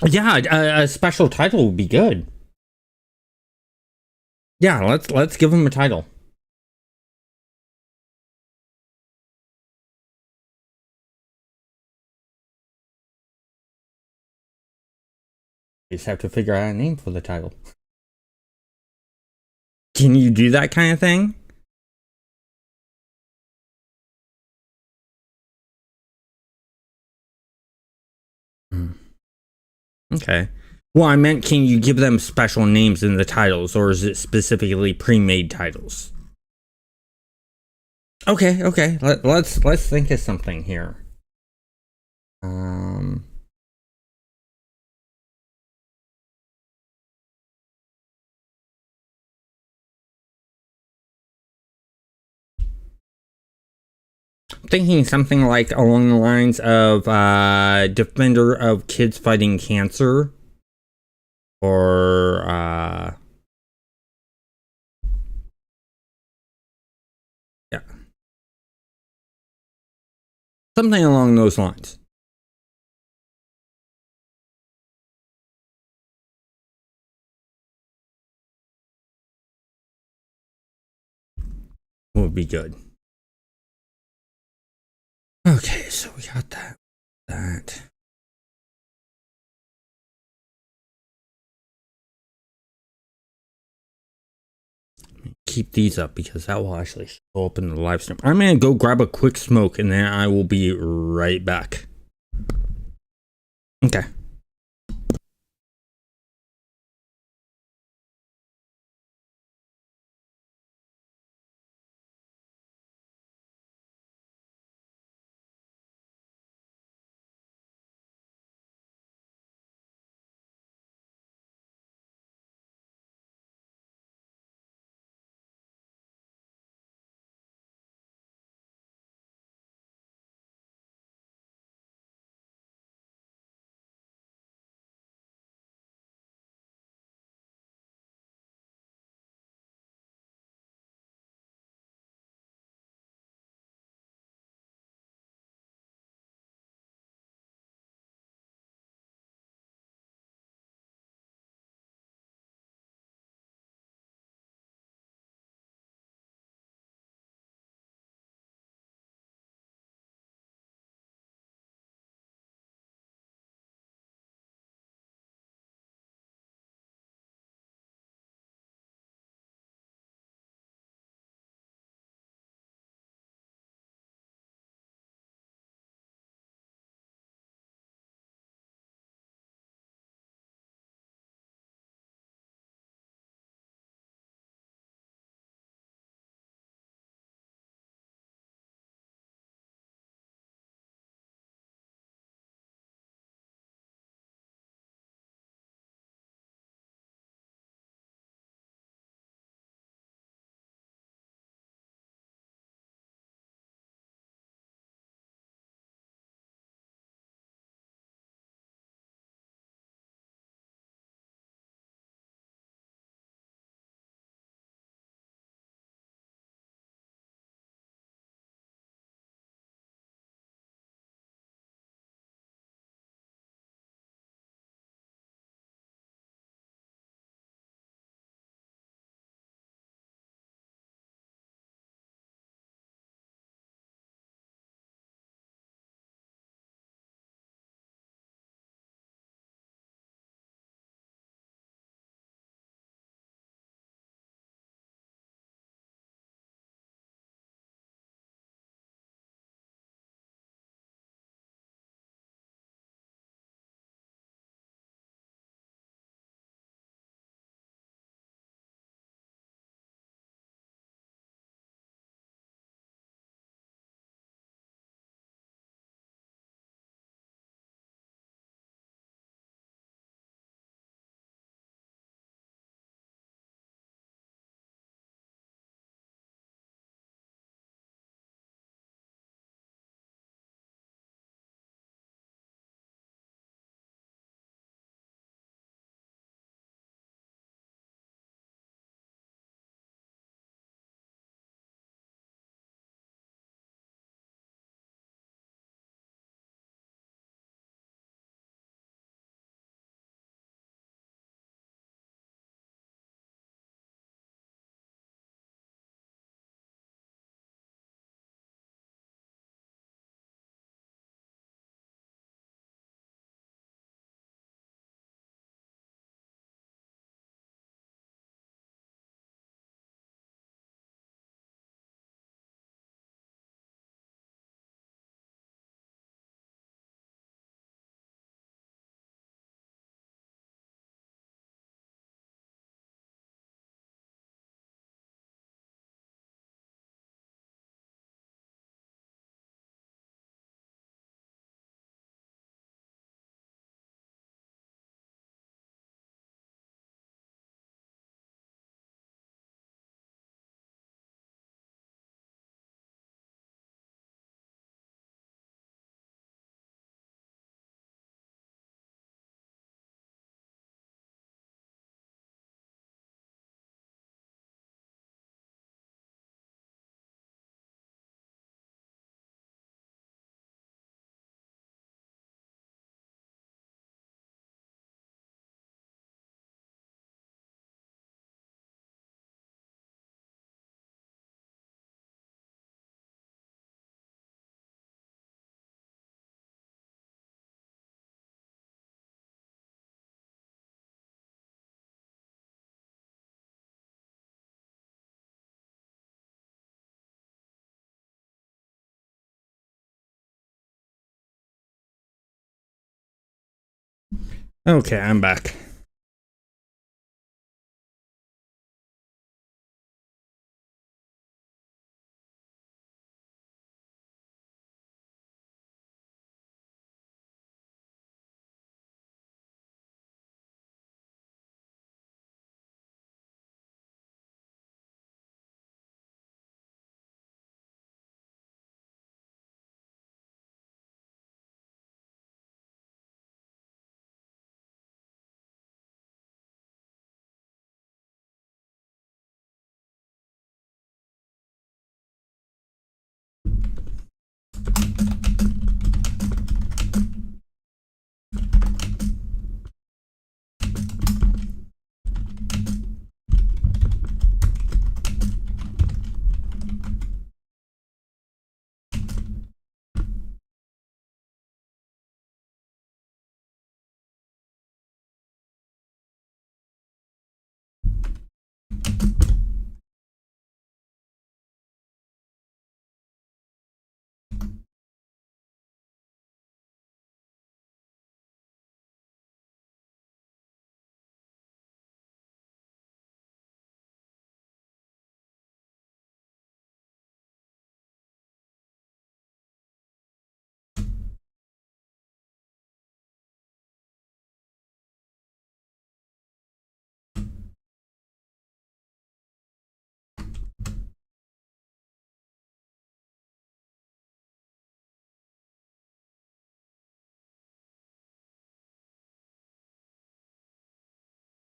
Yeah, a special title would be good. Yeah, let's give him a title. You just have to figure out a name for the title. Can you do that kind of thing? Hmm. Okay. Well, I meant, can you give them special names in the titles, or is it specifically pre-made titles? Okay, okay. Let's think of something here. Um, Thinking something like along the lines of Defender of Kids Fighting Cancer, or yeah, something along those lines would be good. Okay, so we got that. That. Keep these up because that will actually show up in the live stream. I'm gonna go grab a quick smoke and then I will be right back. Okay. Okay, I'm back.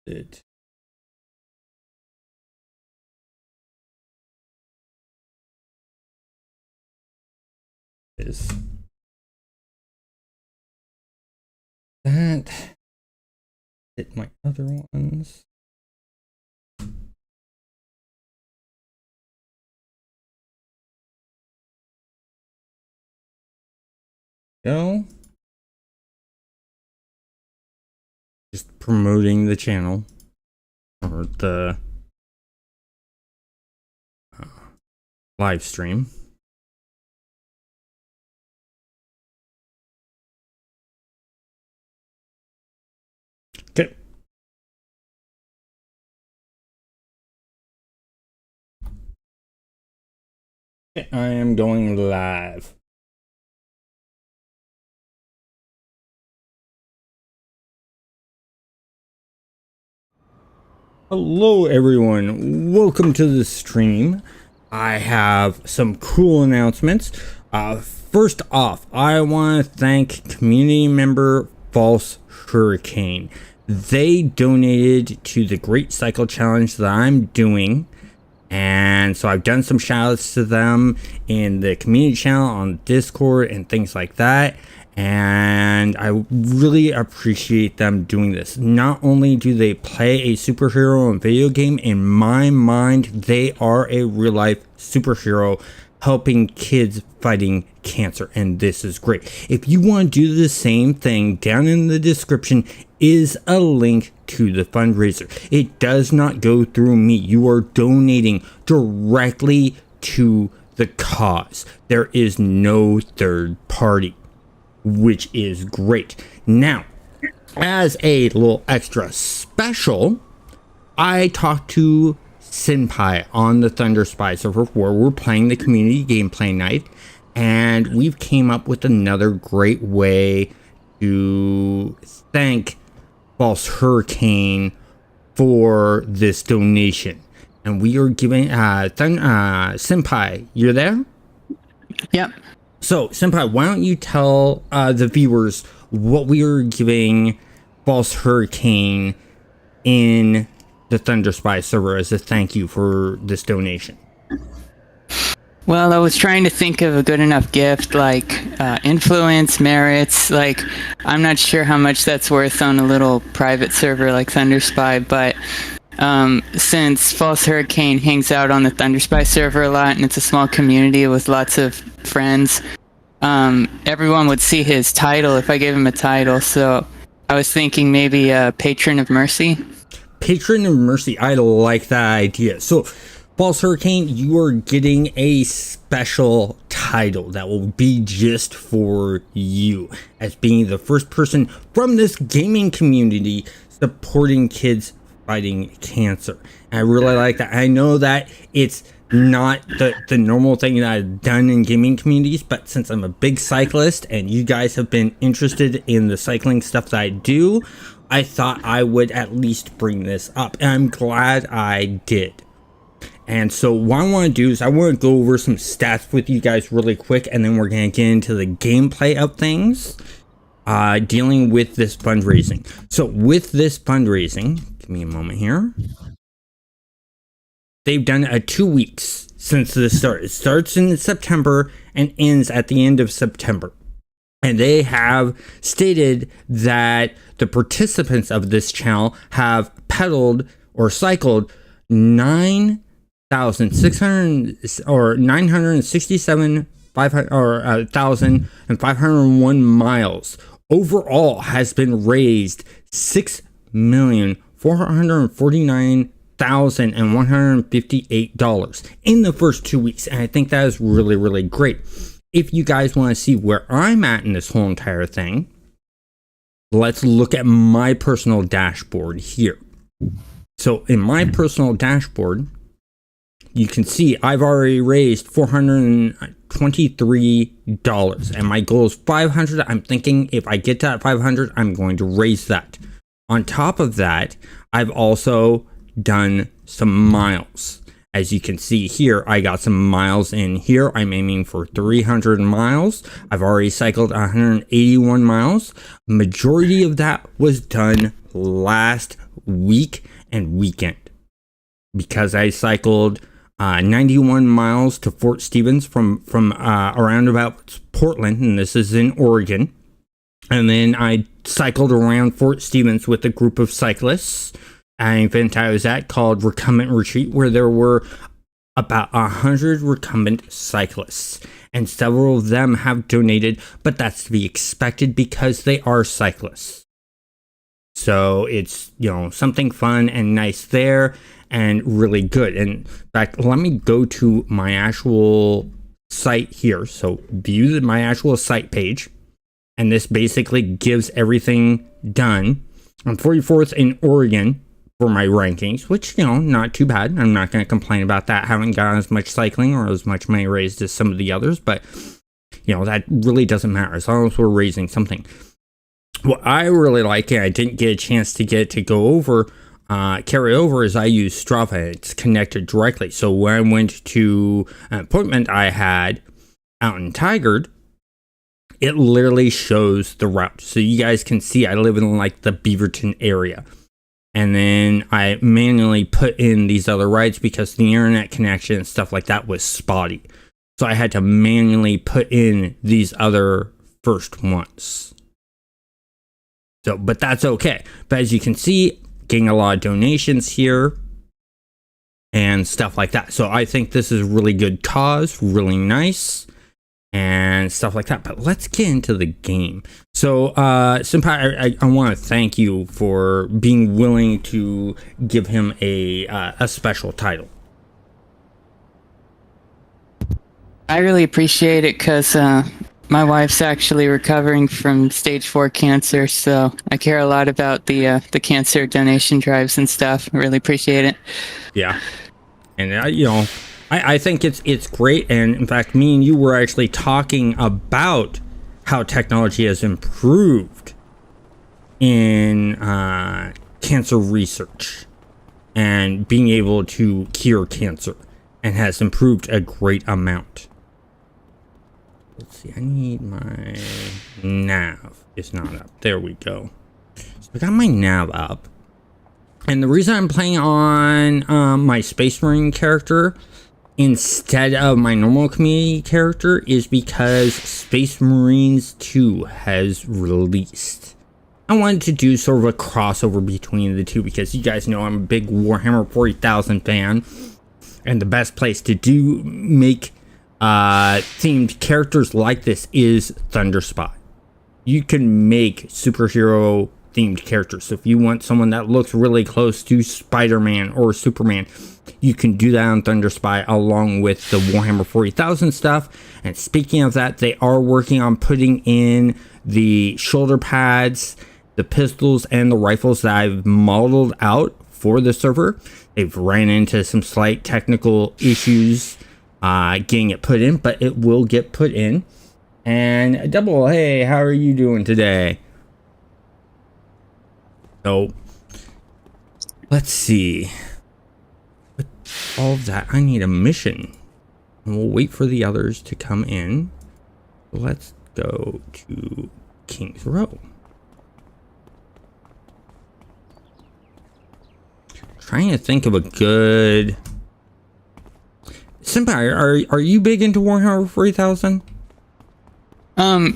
It is that hit my other ones. Go. Just promoting the channel or the live stream. Okay. I am going live. Hello everyone, welcome to the stream. I have some cool announcements. First off, I want to thank community member False Hurricane. They donated to the Great Cycle Challenge that I'm doing, and so I've done some shoutouts to them in the community channel on Discord and things like that. And I really appreciate them doing this. Not only do they play a superhero in video game, in my mind, they are a real life superhero helping kids fighting cancer. And this is great. If you want to do the same thing, down in the description is a link to the fundraiser. It does not go through me. You are donating directly to the cause. There is no third party, which is great. Now, as a little extra special, I talked to Senpai on the Thunderspy server where we're playing the community gameplay night, and we've came up with another great way to thank False Hurricane for this donation. And we are giving Senpai, you're there? Yep. So, Senpai, why don't you tell the viewers what we are giving False Hurricane in the Thunderspy server as a thank you for this donation? Well, I was trying to think of a good enough gift, like influence, merits. Like, I'm not sure how much that's worth on a little private server like Thunderspy, but since False Hurricane hangs out on the Thunderspy server a lot, and it's a small community with lots of friends, everyone would see his title if I gave him a title. So I was thinking maybe Patron of Mercy. Patron of Mercy, I like that idea. So False Hurricane, you are getting a special title that will be just for you, as being the first person from this gaming community supporting kids fighting cancer. And I really like that. I know that it's not the normal thing that I've done in gaming communities, but since I'm a big cyclist and you guys have been interested in the cycling stuff that I do, I thought I would at least bring this up, and I'm glad I did. And so what I want to do is I want to go over some stats with you guys really quick, and then we're going to get into the gameplay of things, dealing with this fundraising. So with this fundraising, give me a moment here. They've done 2 weeks since the start. It starts in September and ends at the end of September. And they have stated that the participants of this channel have pedaled or cycled 967,501 miles. Overall has been raised $6,449,158 in the first 2 weeks. And I think that is really, really great. If you guys want to see where I'm at in this whole entire thing, let's look at my personal dashboard here. So in my personal dashboard, you can see I've already raised $423, and my goal is 500. I'm thinking if I get to that 500, I'm going to raise that. On top of that, I've also done some miles. As you can see here, I got some miles in here. I'm aiming for 300 miles. I've already cycled 181 miles. Majority of that was done last week and weekend, because I cycled 91 miles to Fort Stevens from around about Portland, and this is in Oregon. And then I cycled around Fort Stevens with a group of cyclists at an event I was at called Recumbent Retreat, where there were about 100 recumbent cyclists, and several of them have donated, but that's to be expected because they are cyclists. So it's, something fun and nice there, and really good. And in fact, let me go to my actual site here. So view my actual site page, and this basically gives everything done. I'm 44th in Oregon for my rankings, which, not too bad. I'm not going to complain about that. Haven't got as much cycling or as much money raised as some of the others, but, that really doesn't matter as long as we're raising something. What I really like, and I didn't get a chance to get to go over, carry over, is I use Strava. It's connected directly. So when I went to an appointment I had out in Tigard, it literally shows the route. So you guys can see I live in like the Beaverton area. And then I manually put in these other rides because the internet connection and stuff like that was spotty. So I had to manually put in these other first ones. So, but that's okay. But as you can see, getting a lot of donations here and stuff like that. So I think this is a really good cause, really nice, and stuff like that. But let's get into the game. So, Senpai, I want to thank you for being willing to give him a special title. I really appreciate it because my wife's actually recovering from stage 4 cancer, so I care a lot about the cancer donation drives and stuff. I really appreciate it. Yeah, and I think it's great. And in fact, me and you were actually talking about how technology has improved in cancer research and being able to cure cancer, and has improved a great amount. Let's see, I need my nav. It's not up. There we go. So I got my nav up. And the reason I'm playing on my Space Marine character instead of my normal community character is because Space Marines 2 has released. I wanted to do sort of a crossover between the two because you guys know I'm a big Warhammer 40,000 fan. And the best place to make themed characters like this is Thunderspy. You can make superhero themed characters. So if you want someone that looks really close to Spider-Man or Superman, you can do that on Thunderspy along with the Warhammer 40,000 stuff. And speaking of that, they are working on putting in the shoulder pads, the pistols, and the rifles that I've modeled out for the server. They've ran into some slight technical issues getting it put in, but it will get put in. And Double, hey, how are you doing today? So, let's see. With all of that, I need a mission. And we'll wait for the others to come in. Let's go to King's Row. Trying to think of a good... Senpai, are you big into Warhammer 40,000?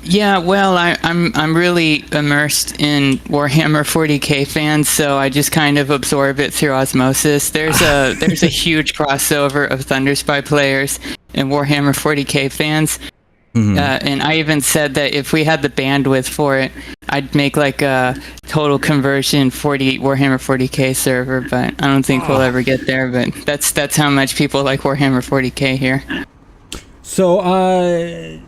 Yeah, well, I'm really immersed in Warhammer 40k fans, so I just kind of absorb it through osmosis. There's a huge crossover of Thunderspy players and Warhammer 40k fans. Mm-hmm. And I even said that if we had the bandwidth for it, I'd make like a total conversion Warhammer 40k server, but I don't think we'll ever get there. But that's how much people like Warhammer 40k here. So,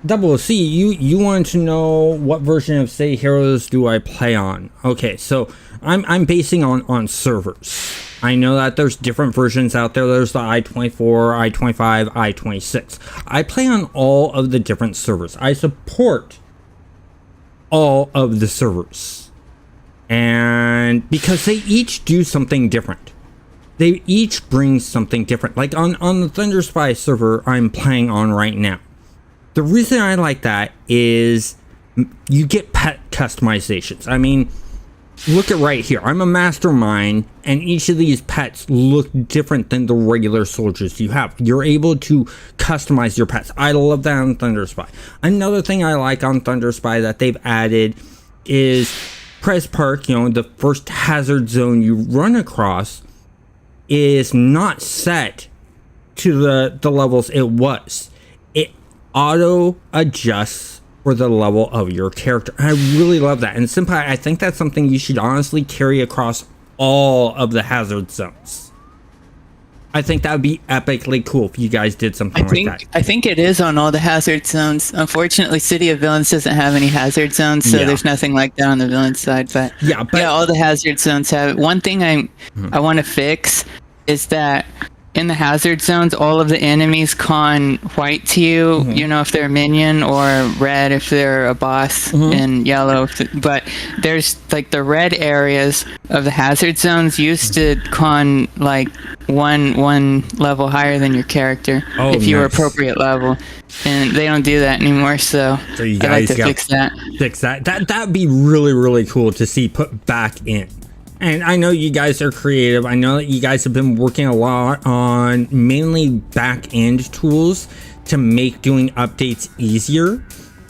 Double C, you wanted to know what version of Say Heroes do I play on? Okay, so I'm basing on servers. I know that there's different versions out there. There's the I-24, I-25, I-26. I play on all of the different servers. I support all of the servers. And because they each do something different. They each bring something different. Like on the Thunderspy server I'm playing on right now. The reason I like that is you get pet customizations. I mean, look at right here. I'm a mastermind, and each of these pets look different than the regular soldiers you have. You're able to customize your pets. I love that on Thunderspy. Another thing I like on Thunderspy that they've added is Press Park, the first hazard zone you run across is not set to the levels it was. It auto adjusts for the level of your character. I really love that. And Senpai, I think that's something you should honestly carry across all of the hazard zones. I think that would be epically cool if you guys did something like that. I think it is on all the hazard zones. Unfortunately, City of Villains doesn't have any hazard zones, so there's nothing like that on the villain side. But yeah, all the hazard zones have it. One thing I want to fix is that in the hazard zones, all of the enemies con white to you, if they're a minion, or red if they're a boss, and yellow. But there's like the red areas of the hazard zones used to con like one level higher than your character if you were appropriate level, and they don't do that anymore. So you guys I'd like to fix that. Fix that. That'd be really, really cool to see put back in. And I know you guys are creative. I know that you guys have been working a lot on mainly back-end tools to make doing updates easier,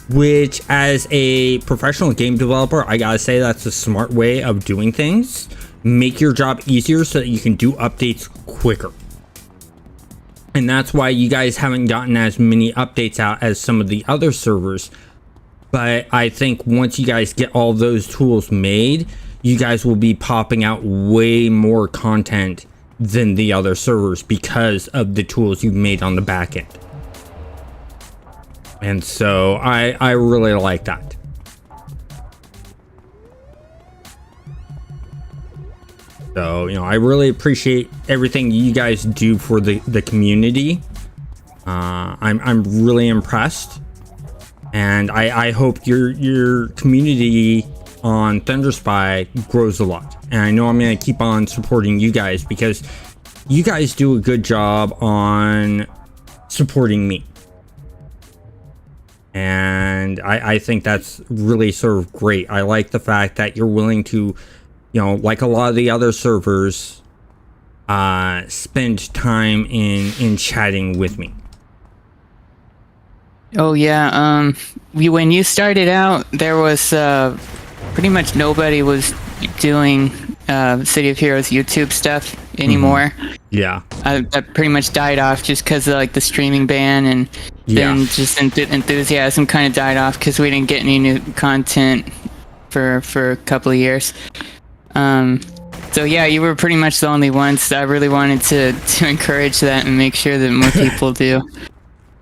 which as a professional game developer, I gotta say that's a smart way of doing things. Make your job easier so that you can do updates quicker. And that's why you guys haven't gotten as many updates out as some of the other servers. But I think once you guys get all those tools made, you guys will be popping out way more content than the other servers because of the tools you've made on the back end. And so I really like that. So, I really appreciate everything you guys do for the community. I'm really impressed. And I hope your community on Thunderspy grows a lot, and I know I'm going to keep on supporting you guys because you guys do a good job on supporting me, and I think that's really sort of great. I like the fact that you're willing to, like a lot of the other servers, spend time in chatting with me. Oh yeah, when you started out, there was pretty much nobody was doing City of Heroes YouTube stuff anymore. Yeah. That pretty much died off just because of like the streaming ban, and then just enthusiasm kind of died off because we didn't get any new content for a couple of years. So yeah, you were pretty much the only ones. I really wanted to encourage that and make sure that more people do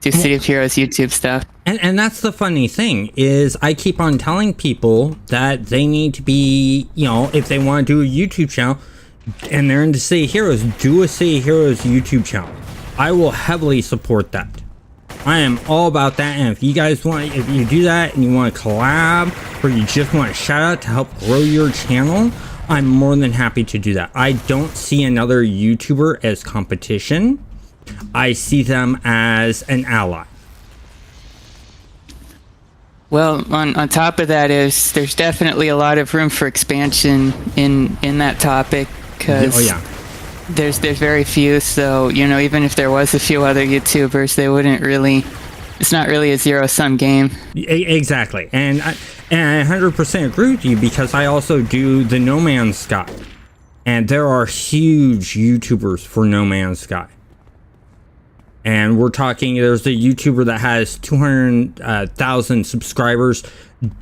City of Heroes YouTube stuff. And that's the funny thing is I keep on telling people that they need to be, if they want to do a YouTube channel and they're into City of Heroes, do a City of Heroes YouTube channel. I will heavily support that. I am all about that. And if you guys if you do that and you want to collab or you just want a shout out to help grow your channel, I'm more than happy to do that. I don't see another YouTuber as competition. I see them as an ally. Well, on top of that there's definitely a lot of room for expansion in that topic, because there's very few. So even if there was a few other YouTubers, they wouldn't really. It's not really a zero-sum game. Exactly, and I 100% agree with you, because I also do the No Man's Sky, and there are huge YouTubers for No Man's Sky. And we're talking, there's a YouTuber that has 200,000 subscribers,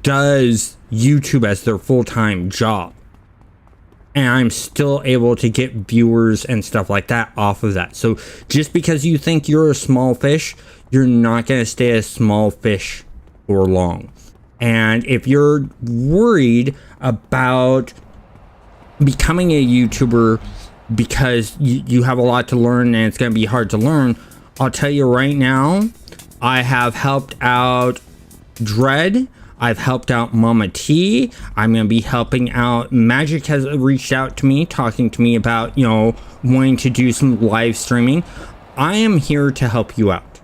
does YouTube as their full-time job. And I'm still able to get viewers and stuff like that off of that. So just because you think you're a small fish, you're not going to stay a small fish for long. And if you're worried about becoming a YouTuber because you have a lot to learn and it's going to be hard to learn, I'll tell you right now, I have helped out Dread. I've helped out Mama T. I'm going to be helping out. Magic has reached out to me, talking to me about, wanting to do some live streaming. I am here to help you out.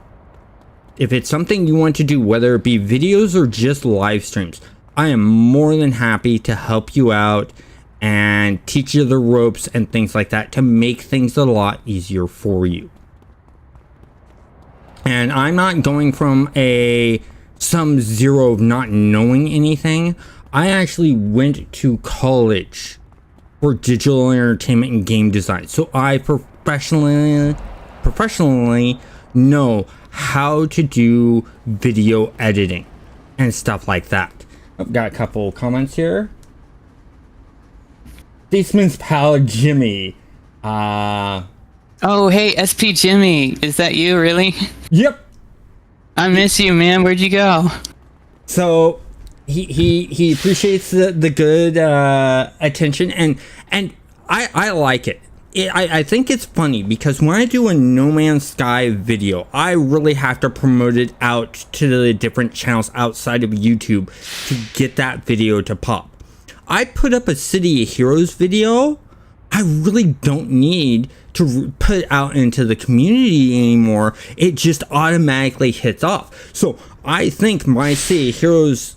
If it's something you want to do, whether it be videos or just live streams, I am more than happy to help you out and teach you the ropes and things like that to make things a lot easier for you. And I'm not going from some zero of not knowing anything. I actually went to college for digital entertainment and game design. So I professionally know how to do video editing and stuff like that. I've got a couple comments here. Statesman's pal Jimmy. Oh, hey, SP Jimmy. Is that you, really? Yep. I miss you, man. Where'd you go? So he appreciates the good attention, and I like it. I think it's funny because when I do a No Man's Sky video, I really have to promote it out to the different channels outside of YouTube to get that video to pop. I put up a City of Heroes video, I really don't need to put out into the community anymore. It just automatically hits off. So I think my City of Heroes,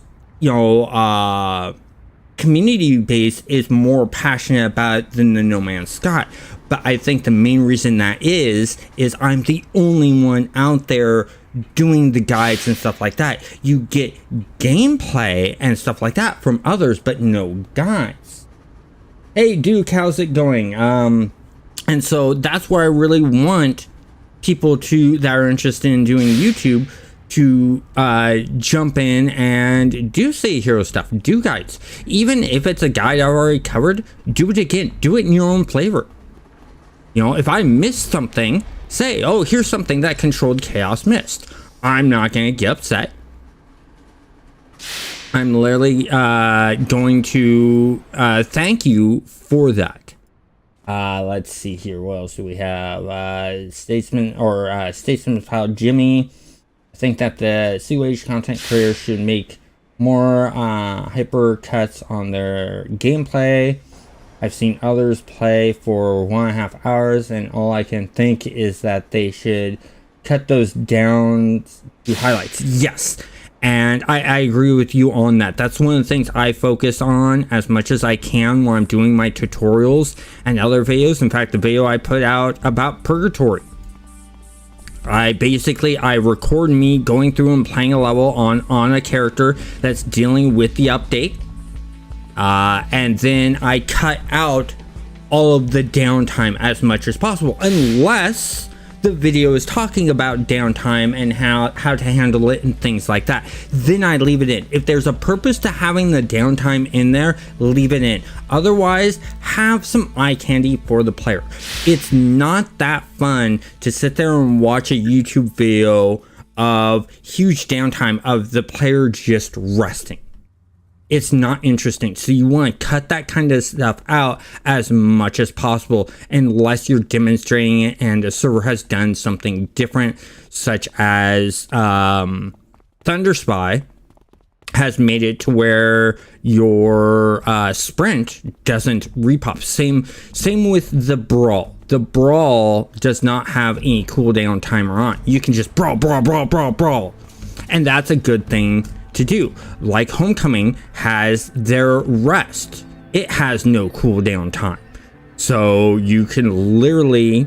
community base is more passionate about it than the No Man's Sky. But I think the main reason that is I'm the only one out there doing the guides and stuff like that. You get gameplay and stuff like that from others, but no guides. Hey Duke, how's it going? And so that's where I really want people that are interested in doing YouTube to jump in and do City of Heroes stuff, do guides. Even if it's a guide I've already covered, do it again, do it in your own flavor. If I missed something, say, oh, here's something that Controlled Chaos missed. I'm not going to get upset. I'm literally going to thank you for that. Let's see here. What else do we have? Statesman's pal Jimmy. I think that the CWH content creators should make more hyper cuts on their gameplay. I've seen others play for 1.5 hours, and all I can think is that they should cut those down to highlights. Yes, and I agree with you on that. That's one of the things I focus on as much as I can when I'm doing my tutorials and other videos. In fact, the video I put out about Purgatory, I record me going through and playing a level on a character that's dealing with the update. And then I cut out all of the downtime as much as possible, unless the video is talking about downtime and how to handle it and things like that, then I leave it in. If there's a purpose to having the downtime in there, leave it in. Otherwise, have some eye candy for the player. It's not that fun to sit there and watch a YouTube video of huge downtime of the player just resting. It's not interesting. So you want to cut that kind of stuff out as much as possible unless you're demonstrating it and the server has done something different, such as Thunderspy has made it to where your sprint doesn't repop. Same with the brawl. The brawl does not have any cooldown timer on. You can just brawl. And that's a good thing to do. Like Homecoming has their rest. It has no cooldown time. So you can literally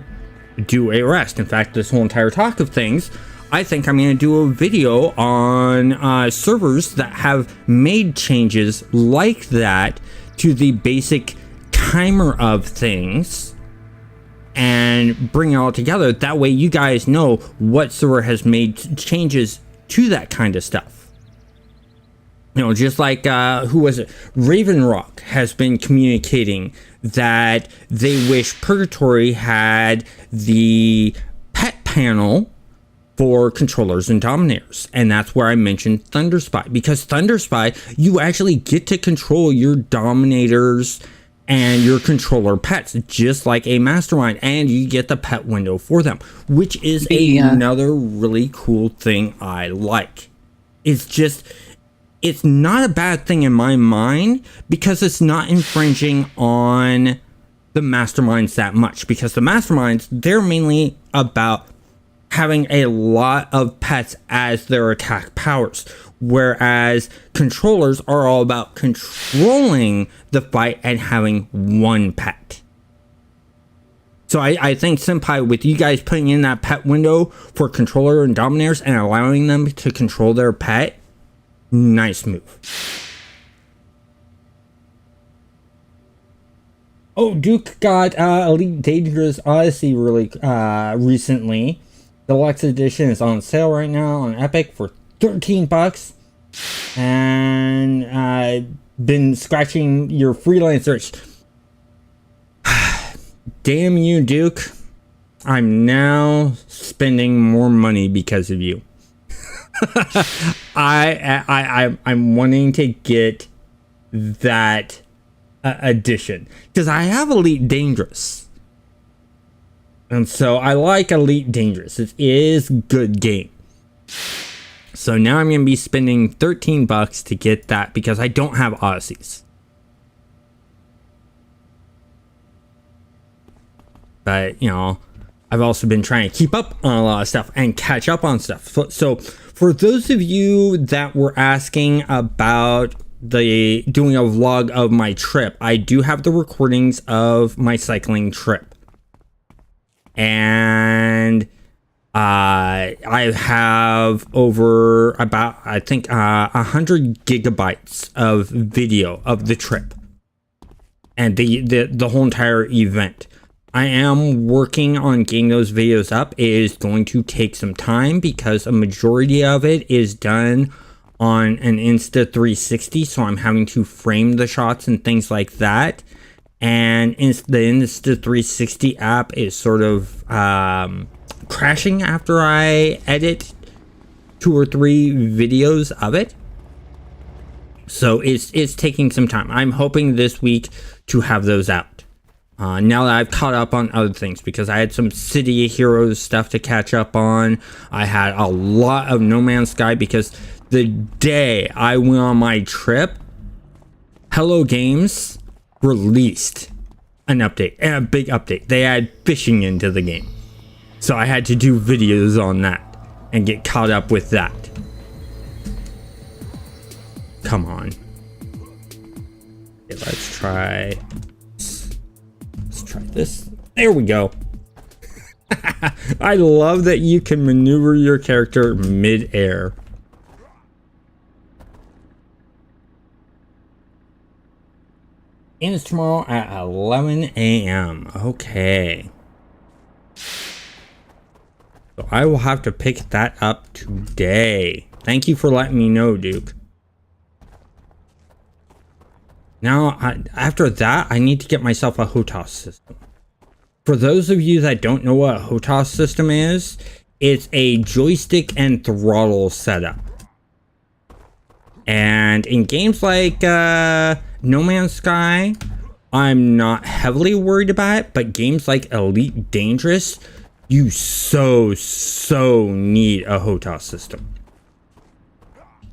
do a rest. In fact, this whole entire talk of things, I think I'm going to do a video on servers that have made changes like that to the basic timer of things and bring it all together. That way you guys know what server has made changes to that kind of stuff. You know, just like, who was it? Raven Rock has been communicating that they wish Purgatory had the pet panel for controllers and dominators. And that's where I mentioned Thunderspy. Because Thunderspy, you actually get to control your dominators and your controller pets, just like a Mastermind. And you get the pet window for them, which is another really cool thing I like. It's not a bad thing in my mind because it's not infringing on the Masterminds that much, because the Masterminds, they're mainly about having a lot of pets as their attack powers, whereas controllers are all about controlling the fight and having one pet. So I think Senpai, with you guys putting in that pet window for controller and dominators and allowing them to control their pet, nice move. Oh, Duke got Elite Dangerous Odyssey really recently. Deluxe edition is on sale right now on Epic for $13. And I've been scratching your freelance search. Damn you, Duke. I'm now spending more money because of you. I'm wanting to get that edition because I have Elite Dangerous, and so I like Elite Dangerous. It is good game. So now I'm gonna be spending $13 to get that because I don't have Odysseys. But you know, I've also been trying to keep up on a lot of stuff and catch up on stuff. So for those of you that were asking about doing a vlog of my trip, I do have the recordings of my cycling trip. And I have over about, I think, 100 gigabytes of video of the trip and the whole entire event. I am working on getting those videos up. It is going to take some time because a majority of it is done on an Insta360, so I'm having to frame the shots and things like that. And the Insta360 app is sort of crashing after I edit 2 or 3 videos of it. So it's taking some time. I'm hoping this week to have those out. Now that I've caught up on other things, because I had some City of Heroes stuff to catch up on. I had a lot of No Man's Sky because the day I went on my trip, Hello Games released an update, and a big update. They add fishing into the game. So I had to do videos on that and get caught up with that. Come on. Okay, let's try this. There we go. I love that you can maneuver your character mid-air. Ends tomorrow at 11 a.m. Okay. So I will have to pick that up today. Thank you for letting me know, Duke. Now, after that, I need to get myself a HOTAS system. For those of you that don't know what a HOTAS system is, it's a joystick and throttle setup. And in games like No Man's Sky, I'm not heavily worried about it, but games like Elite Dangerous, you so need a HOTAS system.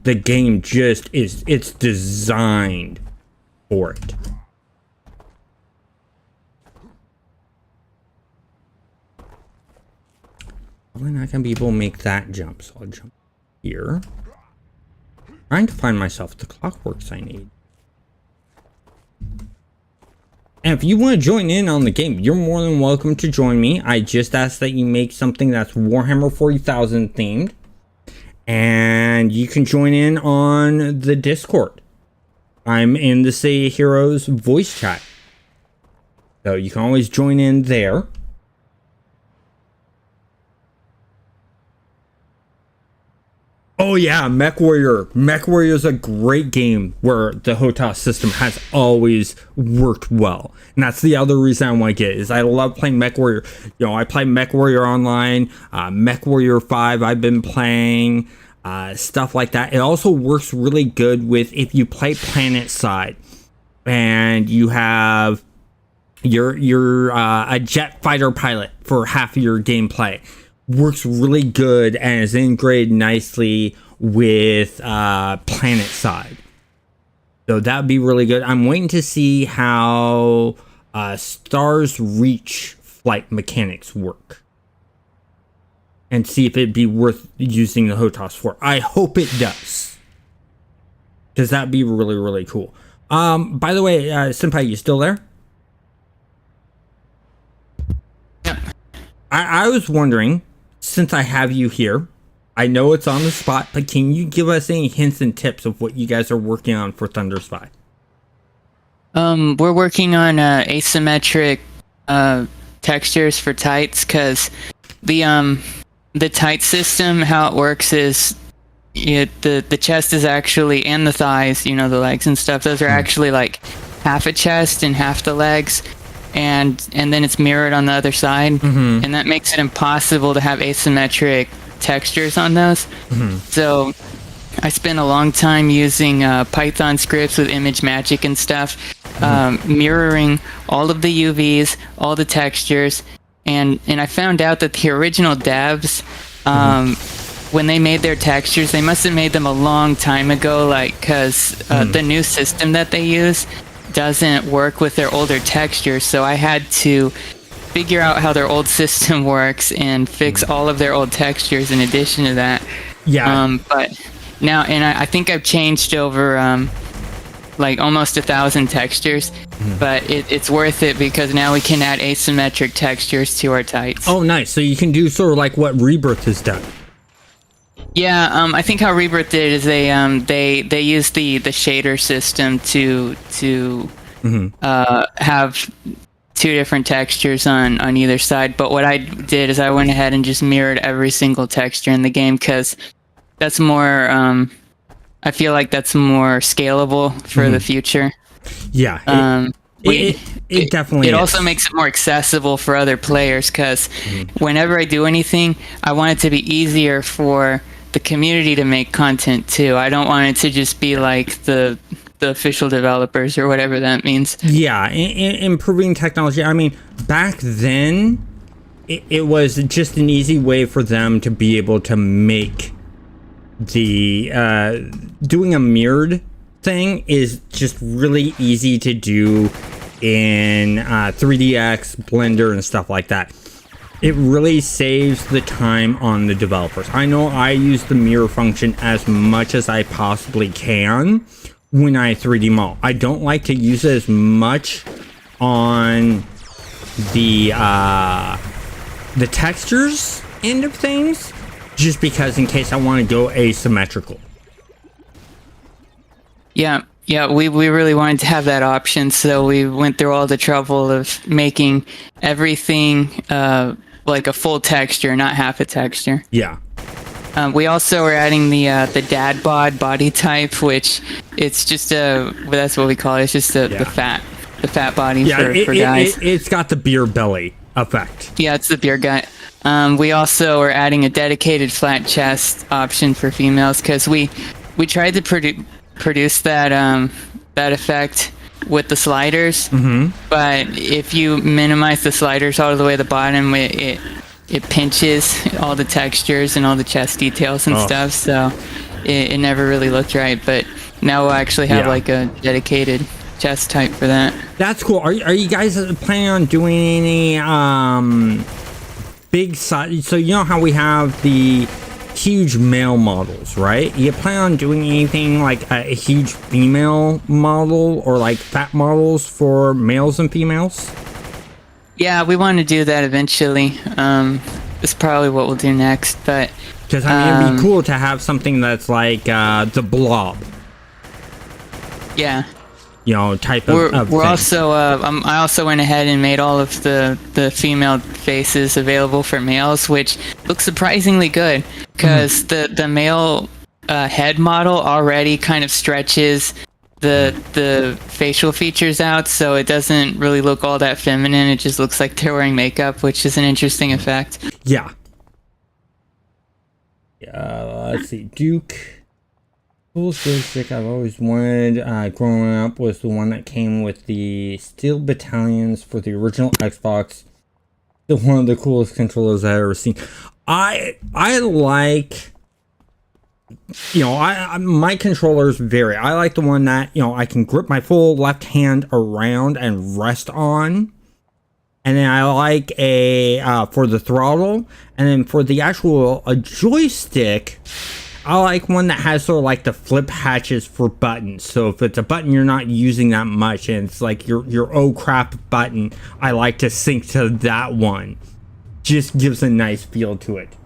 The game just it's designed for it. Probably not gonna be able to make that jump, so I'll jump here. Trying to find myself the clockworks I need. And if you want to join in on the game, you're more than welcome to join me. I just ask that you make something that's Warhammer 40,000 themed. And you can join in on the Discord. I'm in the City of Heroes voice chat. So you can always join in there. Oh yeah, MechWarrior. MechWarrior is a great game where the HOTAS system has always worked well. And that's the other reason I want to get it, is I love playing MechWarrior. You know, I play MechWarrior online, MechWarrior 5 I've been playing, stuff like that. It also works really good with if you play Planet Side and you have you're a jet fighter pilot for half of your gameplay. Works really good and is integrated nicely with Planet Side. So that would be really good. I'm waiting to see how Stars Reach flight mechanics work. And see if it'd be worth using the HOTAS for. I hope it does. Because that'd be really, really cool. By the way, Senpai, you still there? Yeah. I was wondering, since I have you here, I know it's on the spot, but can you give us any hints and tips of what you guys are working on for Thunderspy? We're working on asymmetric textures for tights, because the tight system, how it works is the chest is actually, and the thighs, you know, the legs and stuff, those are actually like half a chest and half the legs. And then it's mirrored on the other side, and that makes it impossible to have asymmetric textures on those. So I spent a long time using Python scripts with image magic and stuff, mirroring all of the UVs, all the textures, and I found out that the original devs, when they made their textures, they must have made them a long time ago, like, because the new system that they use doesn't work with their older textures, so I had to figure out how their old system works and fix all of their old textures in addition to that. Yeah. But now, and I think I've changed over like almost 1,000 textures, but it's worth it because now we can add asymmetric textures to our tights. Oh, nice. So you can do sort of like what Rebirth has done. Yeah, I think how Rebirth did is they use the shader system to have two different textures on either side. But what I did is I went ahead and just mirrored every single texture in the game, because that's more. I feel like that's more scalable for the future. Yeah. It definitely it is. also makes it more accessible for other players, because whenever I do anything, I want it to be easier for the community to make content too. I don't want it to just be like the official developers or whatever that means. Yeah, improving technology. I mean, back then, it was just an easy way for them to be able to make the doing a mirrored thing is just really easy to do in 3DX, Blender, and stuff like that. It really saves the time on the developers. I know I use the mirror function as much as I possibly can when I 3D model. I don't like to use it as much on the textures end of things, just because in case I want to go asymmetrical. Yeah, we really wanted to have that option, so we went through all the trouble of making everything like a full texture, not half a texture. Yeah. We also are adding the dad bod body type, which it's just that's what we call it. It's just the fat body for guys. It's got the beer belly effect. Yeah, it's the beer gut. We also are adding a dedicated flat chest option for females because we tried to produce that effect with the sliders, but if you minimize the sliders all the way to the bottom, it pinches all the textures and all the chest details and stuff, so it never really looked right. But now we'll actually have like a dedicated chest type for that. That's cool. Are you guys planning on doing any big size? So you know how we have the huge male models, right? You plan on doing anything like a huge female model or like fat models for males and females? Yeah, we want to do that eventually. It's probably what we'll do next, but because I mean, it'd be cool to have something that's like the Blob. Yeah. You know, type we're thing. Also I also went ahead and made all of the female faces available for males, which looks surprisingly good because the male head model already kind of stretches the facial features out, so it doesn't really look all that feminine. It just looks like they're wearing makeup, which is an interesting effect. Yeah. Let's see. Duke. Coolest joystick I've always wanted growing up was the one that came with the steel battalions for the original Xbox. Still one of the coolest controllers I've ever seen. I like, you know, my controllers vary. I like the one that, you know, I can grip my full left hand around and rest on. And then I like for the throttle. And then for the actual joystick, I like one that has sort of like the flip hatches for buttons. So if it's a button you're not using that much and it's like your oh crap button, I like to sync to that one. Just gives a nice feel to it.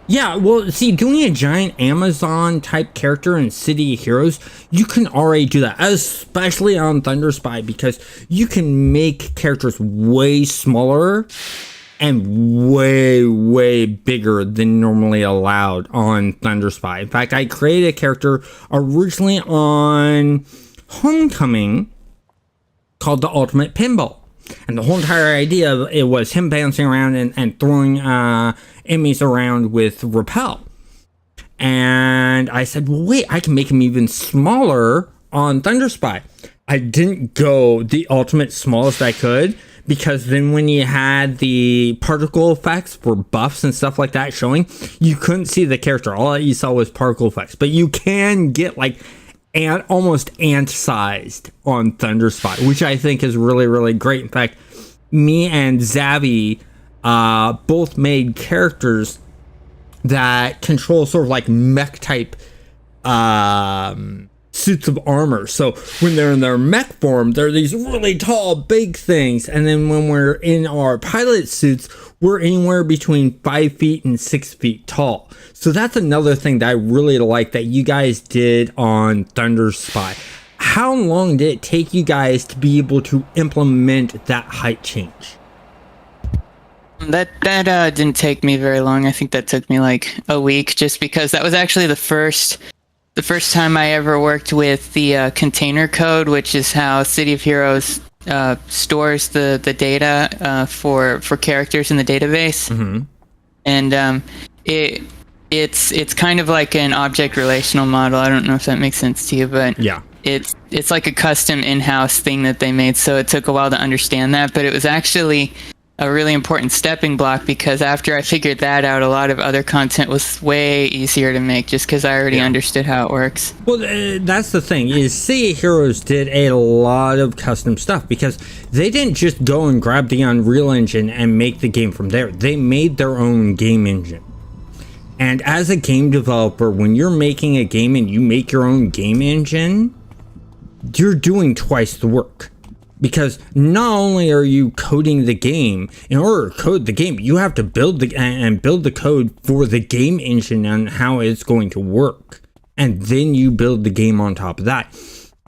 Yeah, well, see, doing a giant Amazon type character in City of Heroes, you can already do that, especially on Thunderspy, because you can make characters way smaller and way bigger than normally allowed on Thunderspy. In fact, I created a character originally on Homecoming called the Ultimate Pinball. And the whole entire idea of it was him bouncing around and throwing enemies around with Repel. And I said, well, wait, I can make him even smaller on Thunderspy. I didn't go the ultimate smallest I could, because then when you had the particle effects for buffs and stuff like that showing, you couldn't see the character. All that you saw was particle effects. But you can get like almost ant-sized on Thunderspy, which I think is really great. In fact, me and Zavi both made characters that control sort of like mech type suits of armor. So when they're in their mech form, they're these really tall, big things. And then when we're in our pilot suits, we're anywhere between 5 feet and 6 feet tall. So that's another thing that I really like that you guys did on Thunderspy. How long did it take you guys to be able to implement that height change? That didn't take me very long. I think that took me like a week, just because that was actually the first time I ever worked with the container code, which is how City of Heroes stores the data for characters in the database. And it's kind of like an object relational model. I don't know if that makes sense to you, but yeah, it's like a custom in-house thing that they made. So it took a while to understand that, but it was actually a really important stepping block, because after I figured that out, a lot of other content was way easier to make, just because I already understood how it works. Well, that's the thing, is City of Heroes did a lot of custom stuff, because they didn't just go and grab the Unreal Engine and make the game from there. They made their own game engine. And as a game developer, when you're making a game and you make your own game engine, you're doing twice the work. Because not only are you coding the game, in order to code the game, you have to build the code for the game engine and how it's going to work. And then you build the game on top of that.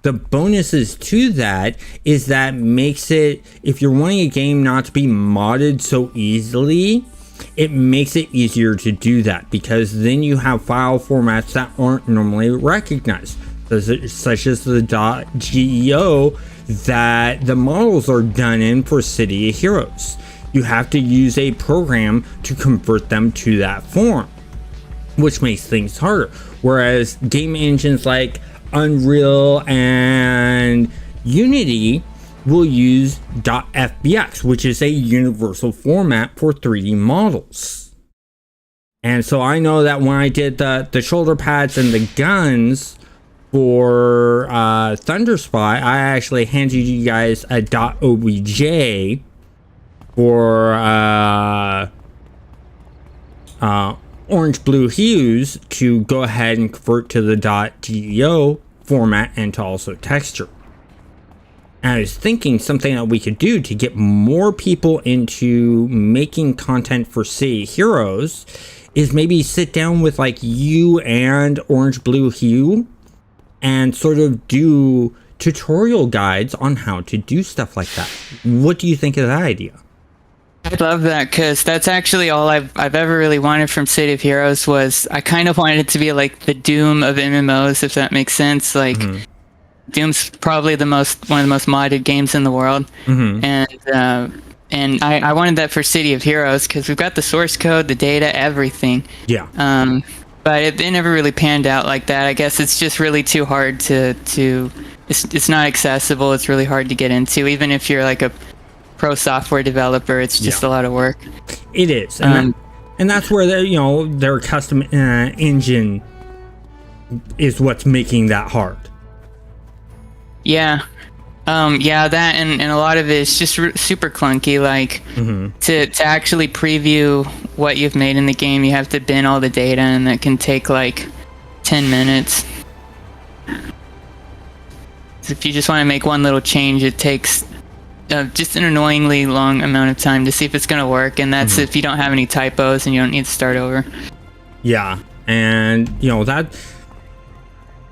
the bonuses to that is that makes it, if you're wanting a game not to be modded so easily, it makes it easier to do that, because then you have file formats that aren't normally recognized, such as the .geo that the models are done in for City of Heroes. You have to use a program to convert them to that form, which makes things harder. Whereas game engines like Unreal and Unity will use .fbx, which is a universal format for 3D models. And so I know that when I did the shoulder pads and the guns for Thunderspy, I actually handed you guys a .obj for orange blue hues to go ahead and convert to the .geo format and to also texture. And I was thinking something that we could do to get more people into making content for City Heroes is maybe sit down with like you and orange blue hue and sort of do tutorial guides on how to do stuff like that. What do you think of that idea? I love that, because that's actually all I've ever really wanted from City of Heroes. Was I kind of wanted it to be like the Doom of MMOs, if that makes sense. Like Doom's probably one of the most modded games in the world, and I wanted that for City of Heroes because we've got the source code, the data, everything. Yeah. But it never really panned out like that. I guess it's just really too hard to it's not accessible. It's really hard to get into, even if you're like a pro software developer. It's just a lot of work. It is, and that's where their custom engine is what's making that hard. Yeah, that and a lot of it is just super clunky. Like to actually preview what you've made in the game, you have to bin all the data, and that can take like 10 minutes. So if you just want to make one little change, it takes just an annoyingly long amount of time to see if it's going to work, and that's if you don't have any typos and you don't need to start over. Yeah, and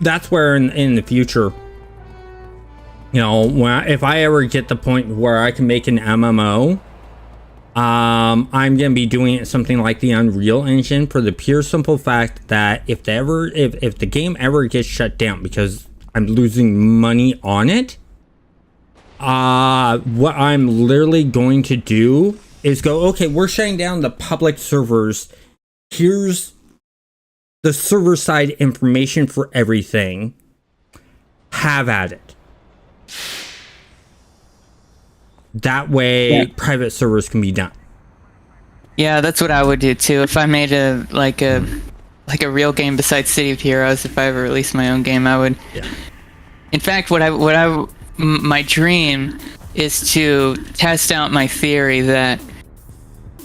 that's where in the future, if I ever get the point where I can make an MMO, I'm gonna be doing it something like the Unreal Engine, for the pure simple fact that if the game ever gets shut down because I'm losing money on it, what I'm literally going to do is go, okay, we're shutting down the public servers. Here's the server side information for everything. Have at it. That way, private servers can be done. Yeah, that's what I would do too. If I made a real game besides City of Heroes, if I ever released my own game, I would. Yeah. In fact, my dream is to test out my theory that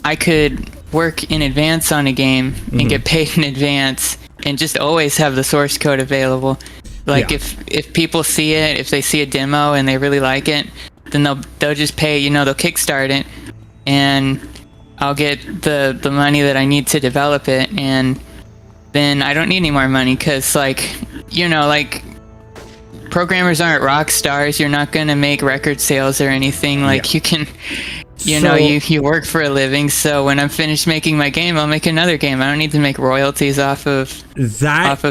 I could work in advance on a game and get paid in advance and just always have the source code available. Like if people see it, if they see a demo and they really like it, then they'll just pay, they'll kickstart it, and I'll get the money that I need to develop it, and then I don't need any more money, because programmers aren't rock stars. You're not going to make record sales or anything. You can, you work for a living. So when I'm finished making my game, I'll make another game. I don't need to make royalties off of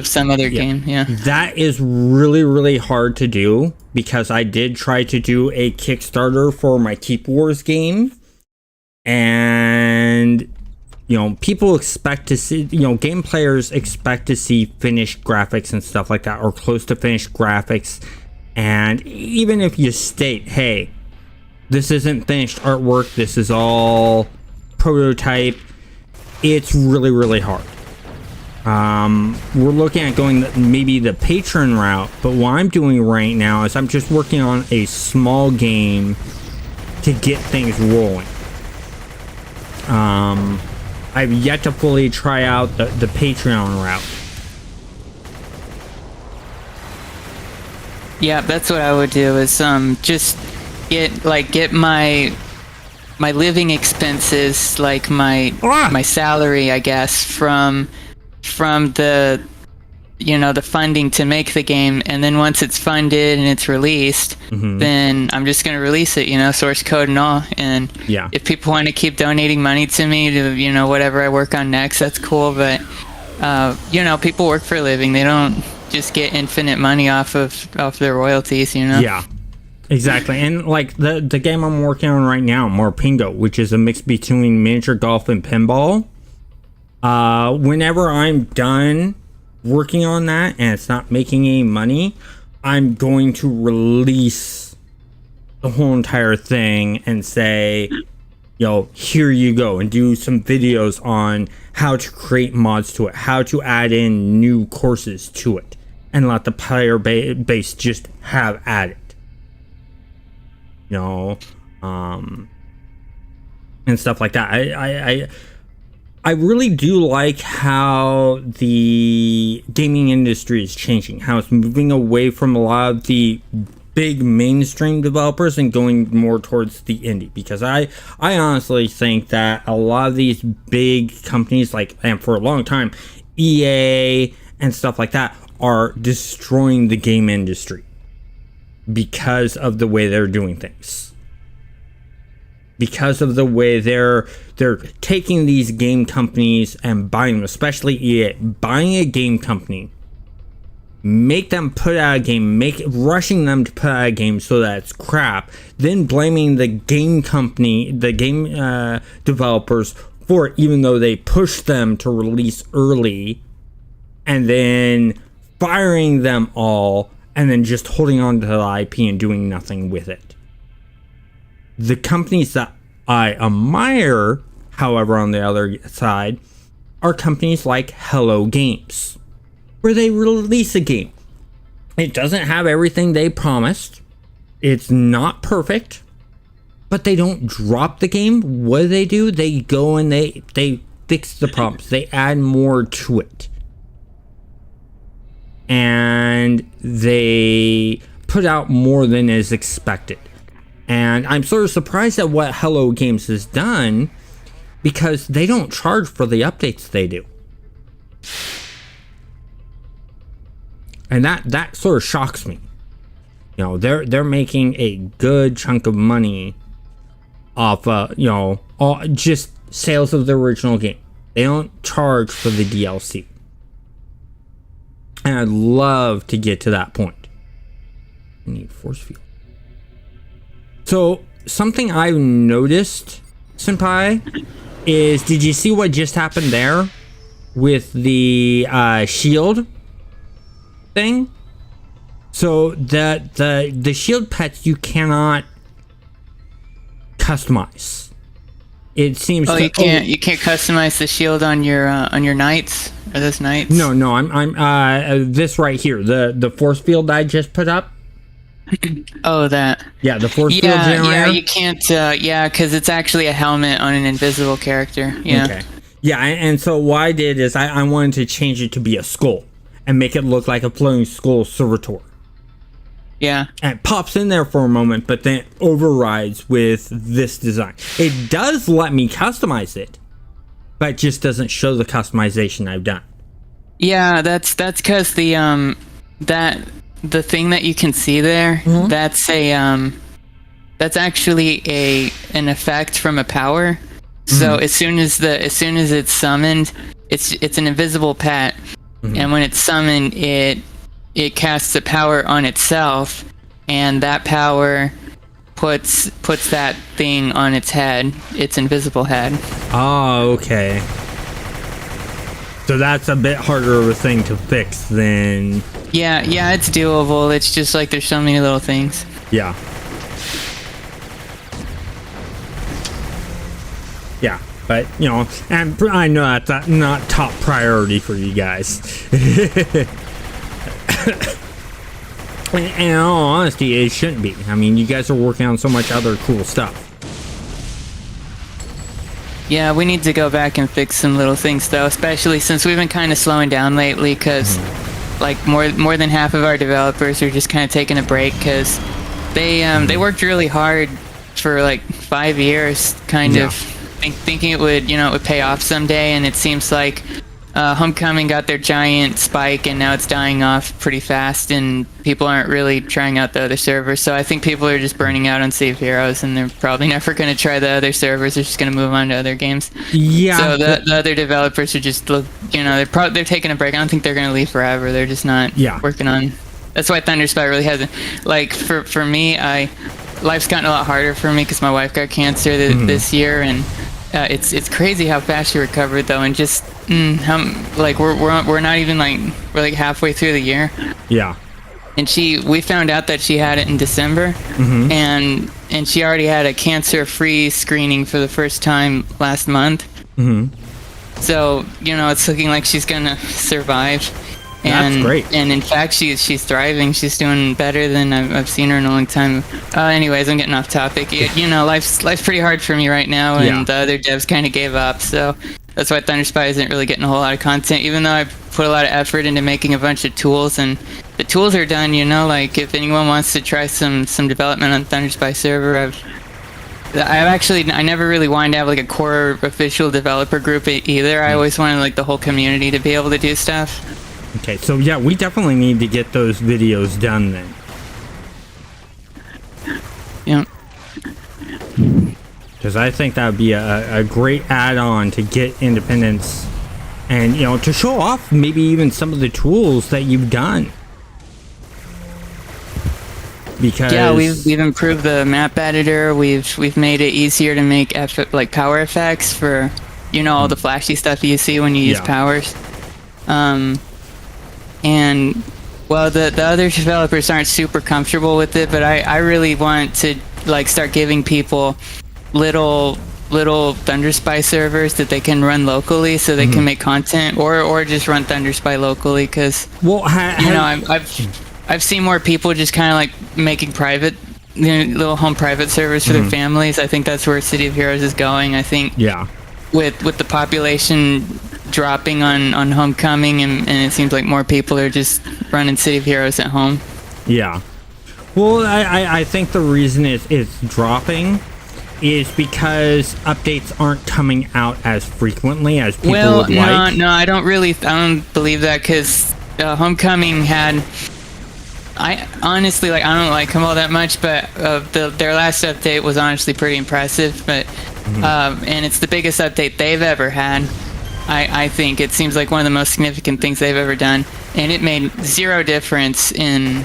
some other game. Yeah. That is really, really hard to do, because I did try to do a Kickstarter for my Keep Wars game, and people expect to see, game players expect to see finished graphics and stuff like that, or close to finished graphics. And even if you state, hey, this isn't finished artwork, this is all prototype, it's really, really hard. We're looking at going maybe the Patreon route, but what I'm doing right now is I'm just working on a small game to get things rolling. I've yet to fully try out the Patreon route. Yeah, that's what I would do, is just get my living expenses, like my salary, I guess, from the the funding to make the game, and then once it's funded and it's released, then I'm just going to release it, source code and all. And if people want to keep donating money to me to, whatever I work on next, that's cool. But, people work for a living. They don't just get infinite money off their royalties, Yeah, exactly. And like the game I'm working on right now, Morpingo, which is a mix between miniature golf and pinball. Whenever I'm done working on that and it's not making any money, I'm going to release the whole entire thing and say, here you go, and do some videos on how to create mods to it, how to add in new courses to it, and let the player base just have at it. And stuff like that. I really do like how the gaming industry is changing, how it's moving away from a lot of the big mainstream developers and going more towards the indie, because I honestly think that a lot of these big companies, and for a long time, EA and stuff like that, are destroying the game industry because of the way they're doing things. Because of the way they're taking these game companies and buying them, especially EA, buying a game company, make them put out a game, rushing them to put out a game so that it's crap, then blaming the game company, the game developers for it, even though they pushed them to release early, and then firing them all, and then just holding on to the IP and doing nothing with it. The companies that I admire, however, on the other side, are companies like Hello Games, where they release a game. It doesn't have everything they promised. It's not perfect, but they don't drop the game. What do? They go and they fix the problems. They add more to it. And they put out more than is expected. And I'm sort of surprised at what Hello Games has done, because they don't charge for the updates they do. And that sort of shocks me. They're making a good chunk of money off just sales of the original game. They don't charge for the DLC. And I'd love to get to that point. I need force field. So, something I've noticed, Senpai, is, did you see what just happened there with the shield thing? So, the shield pets you cannot customize. It seems. You can't customize the shield on your knights. Are those knights? No, I'm this right here, the force field I just put up. Oh, that. Yeah, the force field generator. Yeah, you can't. Because it's actually a helmet on an invisible character. Yeah. Okay. Yeah, and so what I did is I wanted to change it to be a skull and make it look like a floating skull servitor. Yeah. And it pops in there for a moment, but then it overrides with this design. It does let me customize it, but it just doesn't show the customization I've done. Yeah, that's because the thing that you can see there, that's actually an effect from a power. So as soon as it's summoned, it's an invisible pet, and when it's summoned, it casts a power on itself, and that power puts that thing on its head, its invisible head. Oh, okay. So that's a bit harder of a thing to fix than... Yeah, it's doable. It's just like there's so many little things. Yeah. Yeah, but, and I know that's not top priority for you guys. And in all honesty, it shouldn't be. I mean, you guys are working on so much other cool stuff. Yeah, we need to go back and fix some little things, though, especially since we've been kind of slowing down lately, because more than half of our developers are just kind of taking a break, because they worked really hard for 5 years, kind of thinking it would pay off someday, and it seems like Homecoming got their giant spike, and now it's dying off pretty fast, and people aren't really trying out the other servers. So I think people are just burning out on Sea of Heroes, and they're probably never going to try the other servers. They're just going to move on to other games. Yeah. So the other developers are just, they're taking a break. I don't think they're going to leave forever. They're just not working on. That's why Thunderspy really hasn't. Like for me, life's gotten a lot harder for me because my wife got cancer this year, and it's crazy how fast she recovered though, and just we're not even we're like halfway through the year. Yeah. And we found out that she had it in December, and she already had a cancer-free screening for the first time last month. So it's looking like she's gonna survive. And, that's great. And in fact, she's thriving. She's doing better than I've seen her in a long time. Anyways, I'm getting off topic. Life's pretty hard for me right now, and the other devs kind of gave up. So that's why Thunderspy isn't really getting a whole lot of content, even though I've put a lot of effort into making a bunch of tools, and the tools are done. Like if anyone wants to try some development on Thunderspy server, I never really wanted to have like a core official developer group either. I always wanted like the whole community to be able to do stuff. Okay, so yeah, we definitely need to get those videos done then. Yeah. Because I think that would be a great add-on to get independence, and to show off maybe even some of the tools that you've done. Because we've improved the map editor. We've made it easier to make power effects for all the flashy stuff you see when you use powers. And well, the other developers aren't super comfortable with it, but I really want to start giving people little Thunderspy servers that they can run locally, so they can make content, or just run Thunderspy locally. Because I've seen more people just kind of making private, little home private servers for their families. I think that's where City of Heroes is going. I think with the population dropping on Homecoming, and it seems like more people are just running City of Heroes at home. Yeah. Well, I think the reason it's dropping is because updates aren't coming out as frequently as people would like. No, I don't believe that, because Homecoming had... I honestly, I don't like them all that much, but their last update was honestly pretty impressive, but and it's the biggest update they've ever had. I think it seems like one of the most significant things they've ever done, and it made zero difference in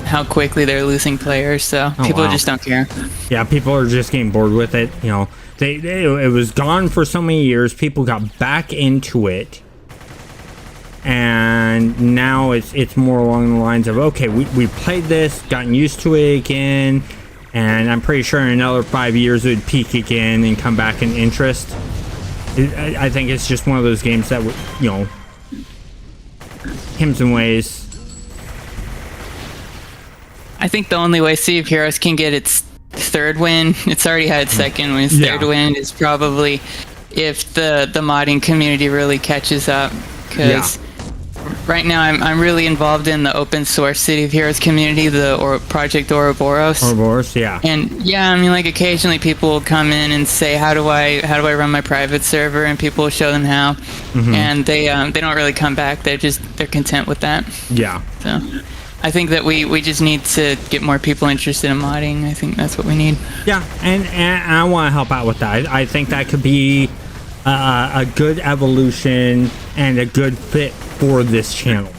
how quickly they're losing players. So people just don't care. Yeah, people are just getting bored with it. It was gone for so many years. People got back into it, and now it's more along the lines of, okay, we played this, gotten used to it again, and I'm pretty sure in another 5 years it would peak again and come back in interest. I think it's just one of those games that, hymns and ways. I think the only way Sea of Heroes can get its third win, it's already had its second win, its third win, is probably if the modding community really catches up. Because right now I'm really involved in the open source City of Heroes community, Project Ouroboros. Ouroboros, yeah. And occasionally people will come in and say, how do I run my private server, and people will show them how, and they don't really come back. They're content with that. Yeah. So I think that we just need to get more people interested in modding. I think that's what we need. Yeah, and I want to help out with that. I think that could be a good evolution and a good fit for this channel.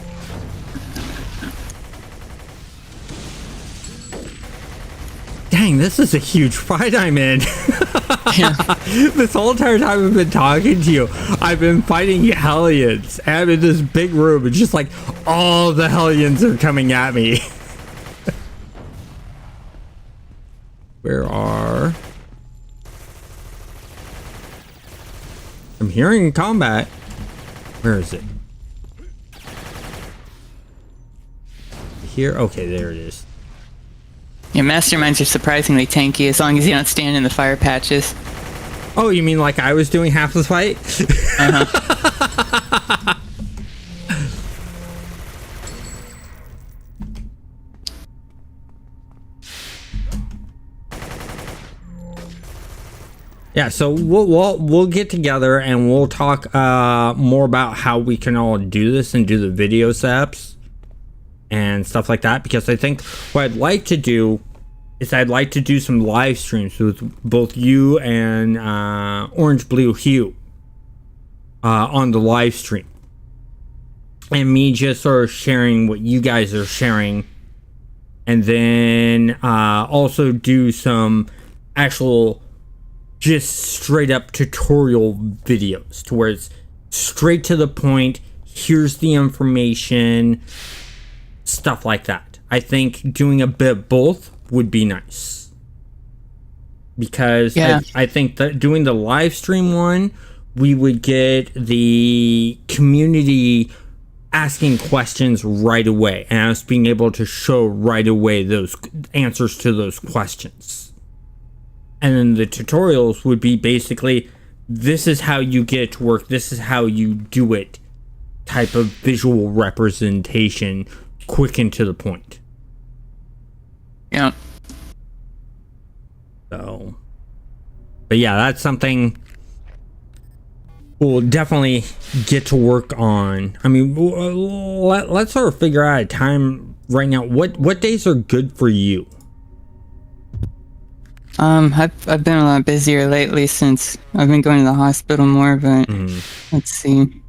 Dang, this is a huge fight I'm in. This whole entire time I've been talking to you, I've been fighting Hellions, and I'm in this big room, and just all the Hellions are coming at me. Where are... I'm hearing combat. Where is it? Here? Okay, there it is. Yeah, masterminds are surprisingly tanky as long as you don't stand in the fire patches. Oh, you mean like I was doing half the fight? Yeah, so we'll get together and we'll talk more about how we can all do this and do the video setups and stuff like that. Because I think what I'd like to do is I'd like to do some live streams with both you and Orange Blue Hue on the live stream, and me just sort of sharing what you guys are sharing, and then also do some actual just straight up tutorial videos to where it's straight to the point. Here's the information, stuff like that. I think doing a bit of both would be nice, because I think that doing the live stream one, we would get the community asking questions right away and us being able to show right away those answers to those questions. And then the tutorials would be basically, this is how you get it to work, this is how you do it, type of visual representation, quick and to the point. Yeah. So, but yeah, that's something we'll definitely get to work on. I mean, let's sort of figure out a time right now. What days are good for you? I've been a lot busier lately since I've been going to the hospital more, but let's see.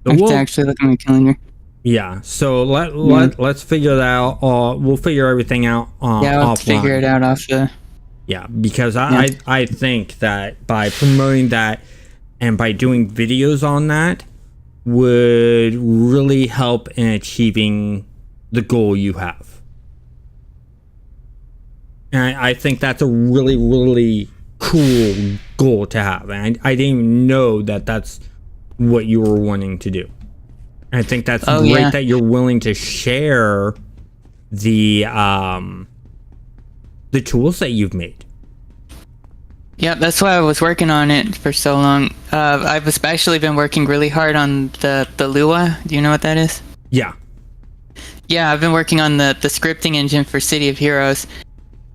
I have to actually look at my calendar. Yeah, so let's figure that out. We'll figure everything out I'll figure it out off the... Yeah, because I think that by promoting that and by doing videos on that would really help in achieving the goal you have. And I think that's a really, really cool goal to have. And I didn't even know that that's what you were wanting to do. And I think that's great that you're willing to share the tools that you've made. Yeah, that's why I was working on it for so long. I've especially been working really hard on the Lua. Do you know what that is? Yeah. Yeah, I've been working on the scripting engine for City of Heroes.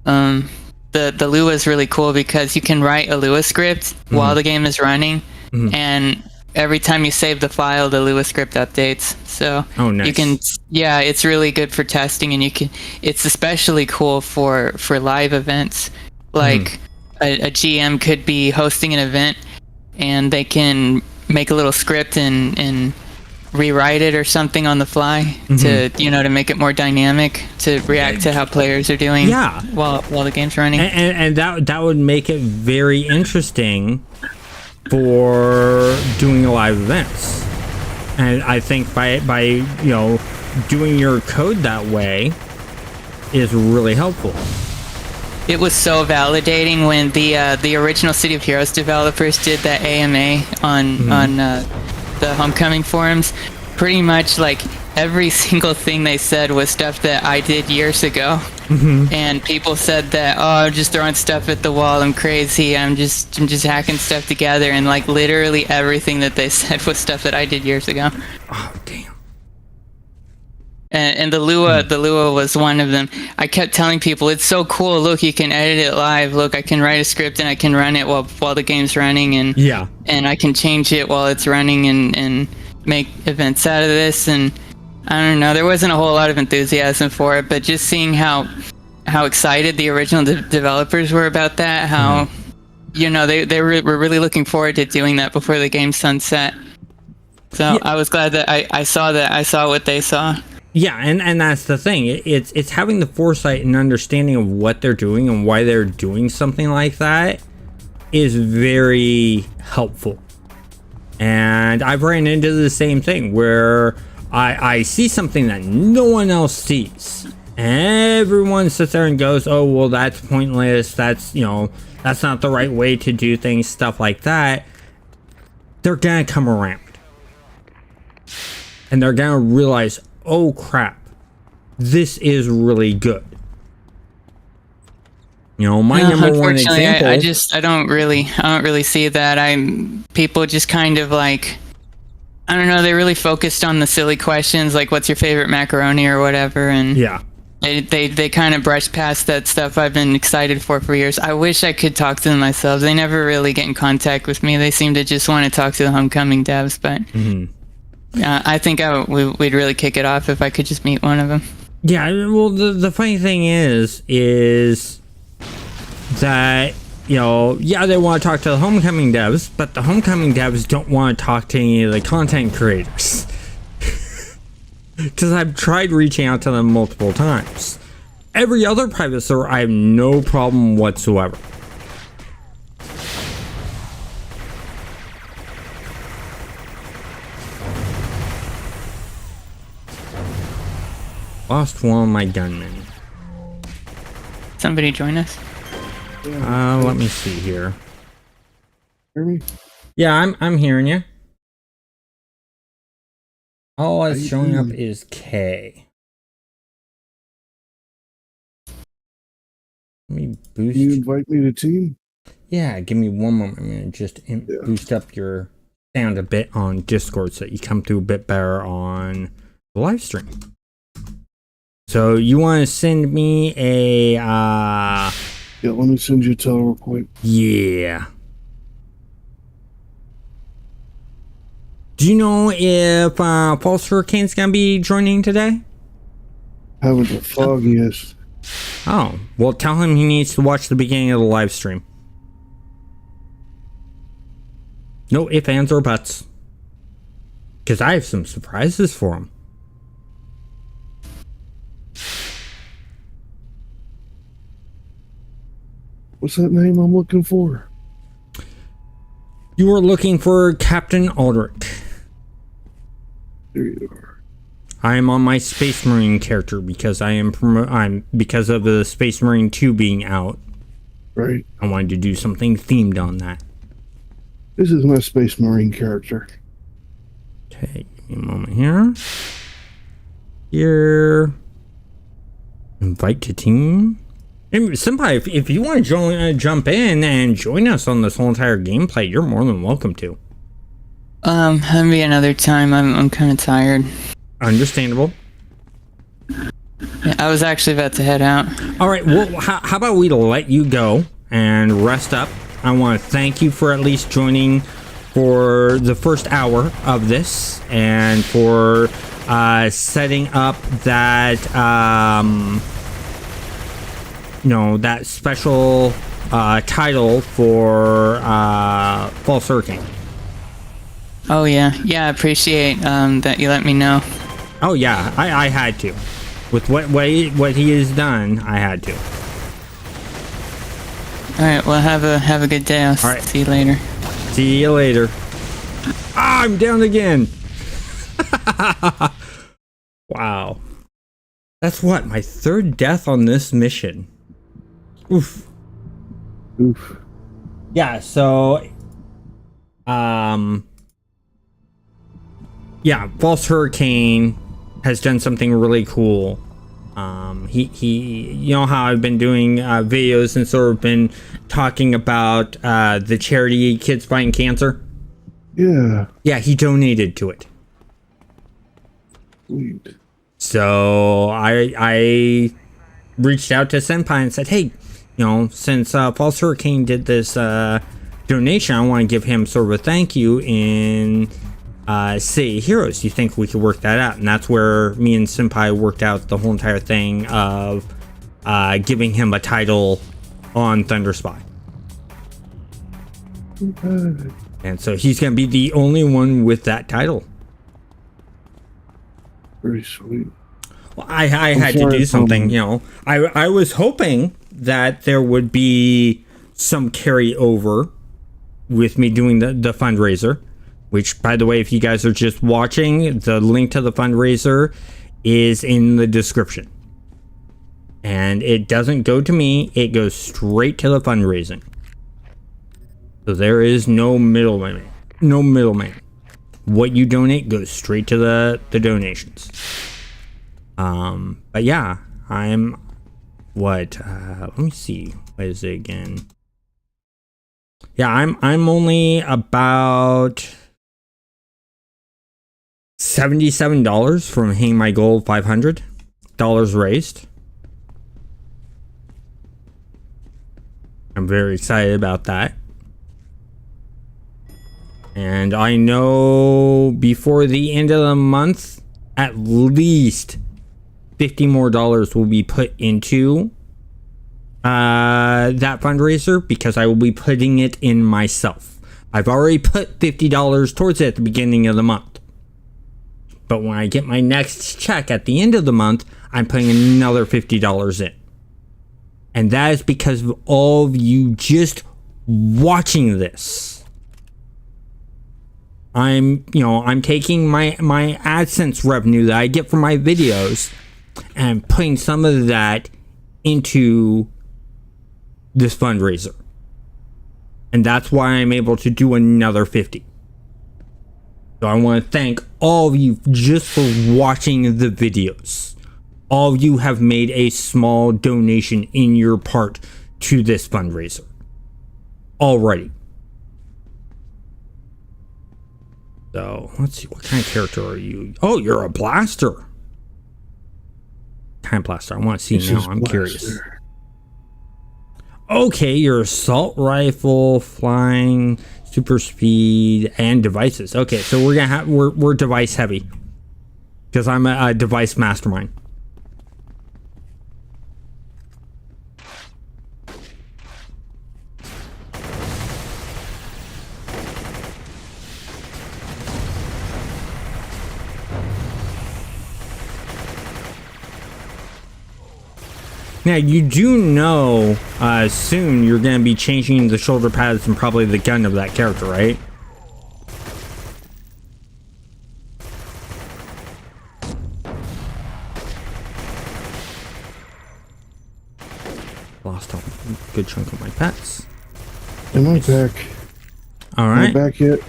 The Lua is really cool because you can write a Lua script while the game is running, and every time you save the file, the Lua script updates. So nice. You can, it's really good for testing, and it's especially cool for live events. Like a GM could be hosting an event, and they can make a little script and rewrite it or something on the fly to make it more dynamic, to react to how players are doing while the game's running. And that would make it very interesting for doing live events. And I think by doing your code that way is really helpful. It was so validating when the original City of Heroes developers did that AMA on the Homecoming forums. Pretty much like every single thing they said was stuff that I did years ago. And people said that, I'm just throwing stuff at the wall, I'm crazy, I'm just hacking stuff together, and like literally everything that they said was stuff that I did years ago. Oh damn. And the Lua was one of them. I kept telling people, it's so cool, look, you can edit it live, look, I can write a script and I can run it while the game's running, and I can change it while it's running and make events out of this. And I don't know, there wasn't a whole lot of enthusiasm for it, but just seeing how excited the original developers were about that, how they were really looking forward to doing that before the game sunset. So I was glad that I saw what they saw. Yeah, and that's the thing. It's having the foresight and understanding of what they're doing and why they're doing something like that is very helpful. And I've ran into the same thing where I see something that no one else sees. Everyone sits there and goes, oh, well, that's pointless. That's not the right way to do things, stuff like that. They're going to come around. And they're going to realize, oh, crap, this is really good. My number one example. I don't really see that. People just kind of like, I don't know, they really focused on the silly questions like what's your favorite macaroni or whatever, and They kind of brush past that stuff I've been excited for years. I wish I could talk to them myself. They never really get in contact with me. They seem to just want to talk to the Homecoming devs, but I think we'd really kick it off if I could just meet one of them. Yeah, well, the funny thing is that, you know, yeah, they want to talk to the Homecoming devs, but the Homecoming devs don't want to talk to any of the content creators. Because I've tried reaching out to them multiple times. Every other private server, I have no problem whatsoever. Lost one of my gunmen. Somebody join us? Let me see here. Hear me? Yeah, I'm hearing you. All that's showing up is K. Let me boost. Can you invite me to team? Yeah, give me one moment. I'm gonna just boost up your sound a bit on Discord so that you come through a bit better on the live stream. So you want to send me a Yeah, let me send you a tell real quick. Yeah. Do you know if False Hurricane's gonna be joining today? Haven't the foggiest. Oh, well, tell him he needs to watch the beginning of the live stream. No ifs, ands, or buts. Because I have some surprises for him. What's that name I'm looking for? You were looking for Captain Aldrich. There you are. I am on my Space Marine character because I'm because of the Space Marine 2 being out. Right. I wanted to do something themed on that. This is my Space Marine character. Okay, give me a moment here. Here. Invite to team. And Senpai, if you want to jump in and join us on this whole entire gameplay, you're more than welcome to. Maybe another time. I'm kind of tired. Understandable. Yeah, I was actually about to head out. All right, well, how about we let you go and rest up? I want to thank you for at least joining for the first hour of this and for setting up that that special title for False Hurricane. Oh yeah, I appreciate that you let me know. Oh yeah, I had to. With what he has done, I had to. All right, well have a good day. I'll see you later. See you later. Ah, I'm down again. Wow. That's what, my third death on this mission. Oof. Yeah, so yeah, False Hurricane has done something really cool. He you know how I've been doing videos and sort of been talking about the charity Kids Fighting Cancer? Yeah, he donated to it. Sweet. So I reached out to Senpai and said, hey, since False Hurricane did this donation, I want to give him sort of a thank you in City Heroes. Do you think we could work that out? And that's where me and Senpai worked out the whole entire thing of giving him a title on Thunderspy. Okay. And so he's going to be the only one with that title. Very sweet. Well, I had to do something, I was hoping that there would be some carryover with me doing the fundraiser, which, by the way, if you guys are just watching, the link to the fundraiser is in the description. And it doesn't go to me, it goes straight to the fundraising. So there is no middleman. No middleman. What you donate goes straight to the donations. But yeah, I'm let me see. What is it again? Yeah, I'm only about $77 from hitting my goal of $500 raised. I'm very excited about that. And I know before the end of the month, at least $50 more will be put into that fundraiser, because I will be putting it in myself. I've already put $50 towards it at the beginning of the month. But when I get my next check at the end of the month, I'm putting another $50 in. And that is because of all of you just watching this. I'm taking my AdSense revenue that I get from my videos and putting some of that into this fundraiser. And that's why I'm able to do another 50. So I want to thank all of you just for watching the videos. All of you have made a small donation in your part to this fundraiser already. So let's see, what kind of character are you? Oh, you're a blaster. What kind of blaster? I want to see now. I'm curious. Okay, your assault rifle, flying, super speed, and devices. Okay, so we're device heavy because I'm a device mastermind. Now, you do know soon you're going to be changing the shoulder pads and probably the gun of that character, right? Lost a good chunk of my pets. Am I back? All right. Am I back yet?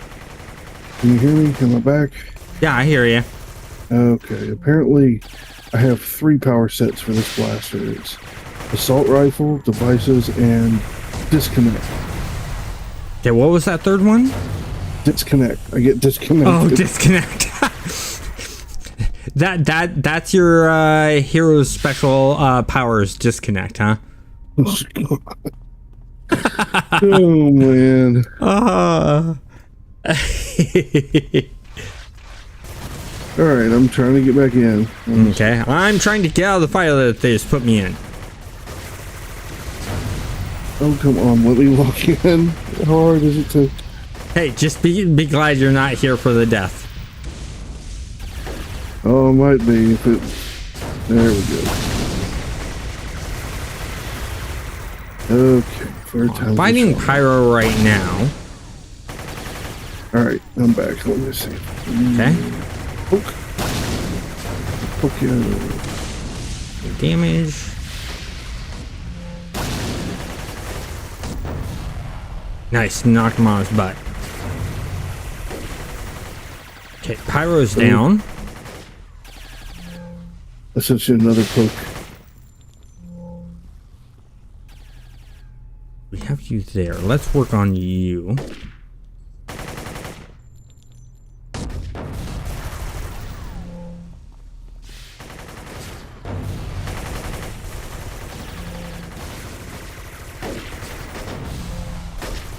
Can you hear me? Am I back? Yeah, I hear you. Okay, apparently I have 3 power sets for this blaster. It's assault rifle, devices, and disconnect. Okay, what was that third one? Disconnect. I get disconnected. Oh, disconnect. That's your hero's special powers, disconnect, huh? Oh man. Alright, I'm trying to get back in. Okay, I'm trying to get out of the fire that they just put me in. Oh, come on, let me walk in. How hard is it to... Hey, just be glad you're not here for the death. Oh, it might be if it... There we go. Okay, third time. Fighting Pyro right now. Alright, I'm back. Let me see. Okay. Poke. Poke you. Damage. Nice, knocked him on his butt. Okay, Pyro's down. Essentially another poke. We have you there. Let's work on you.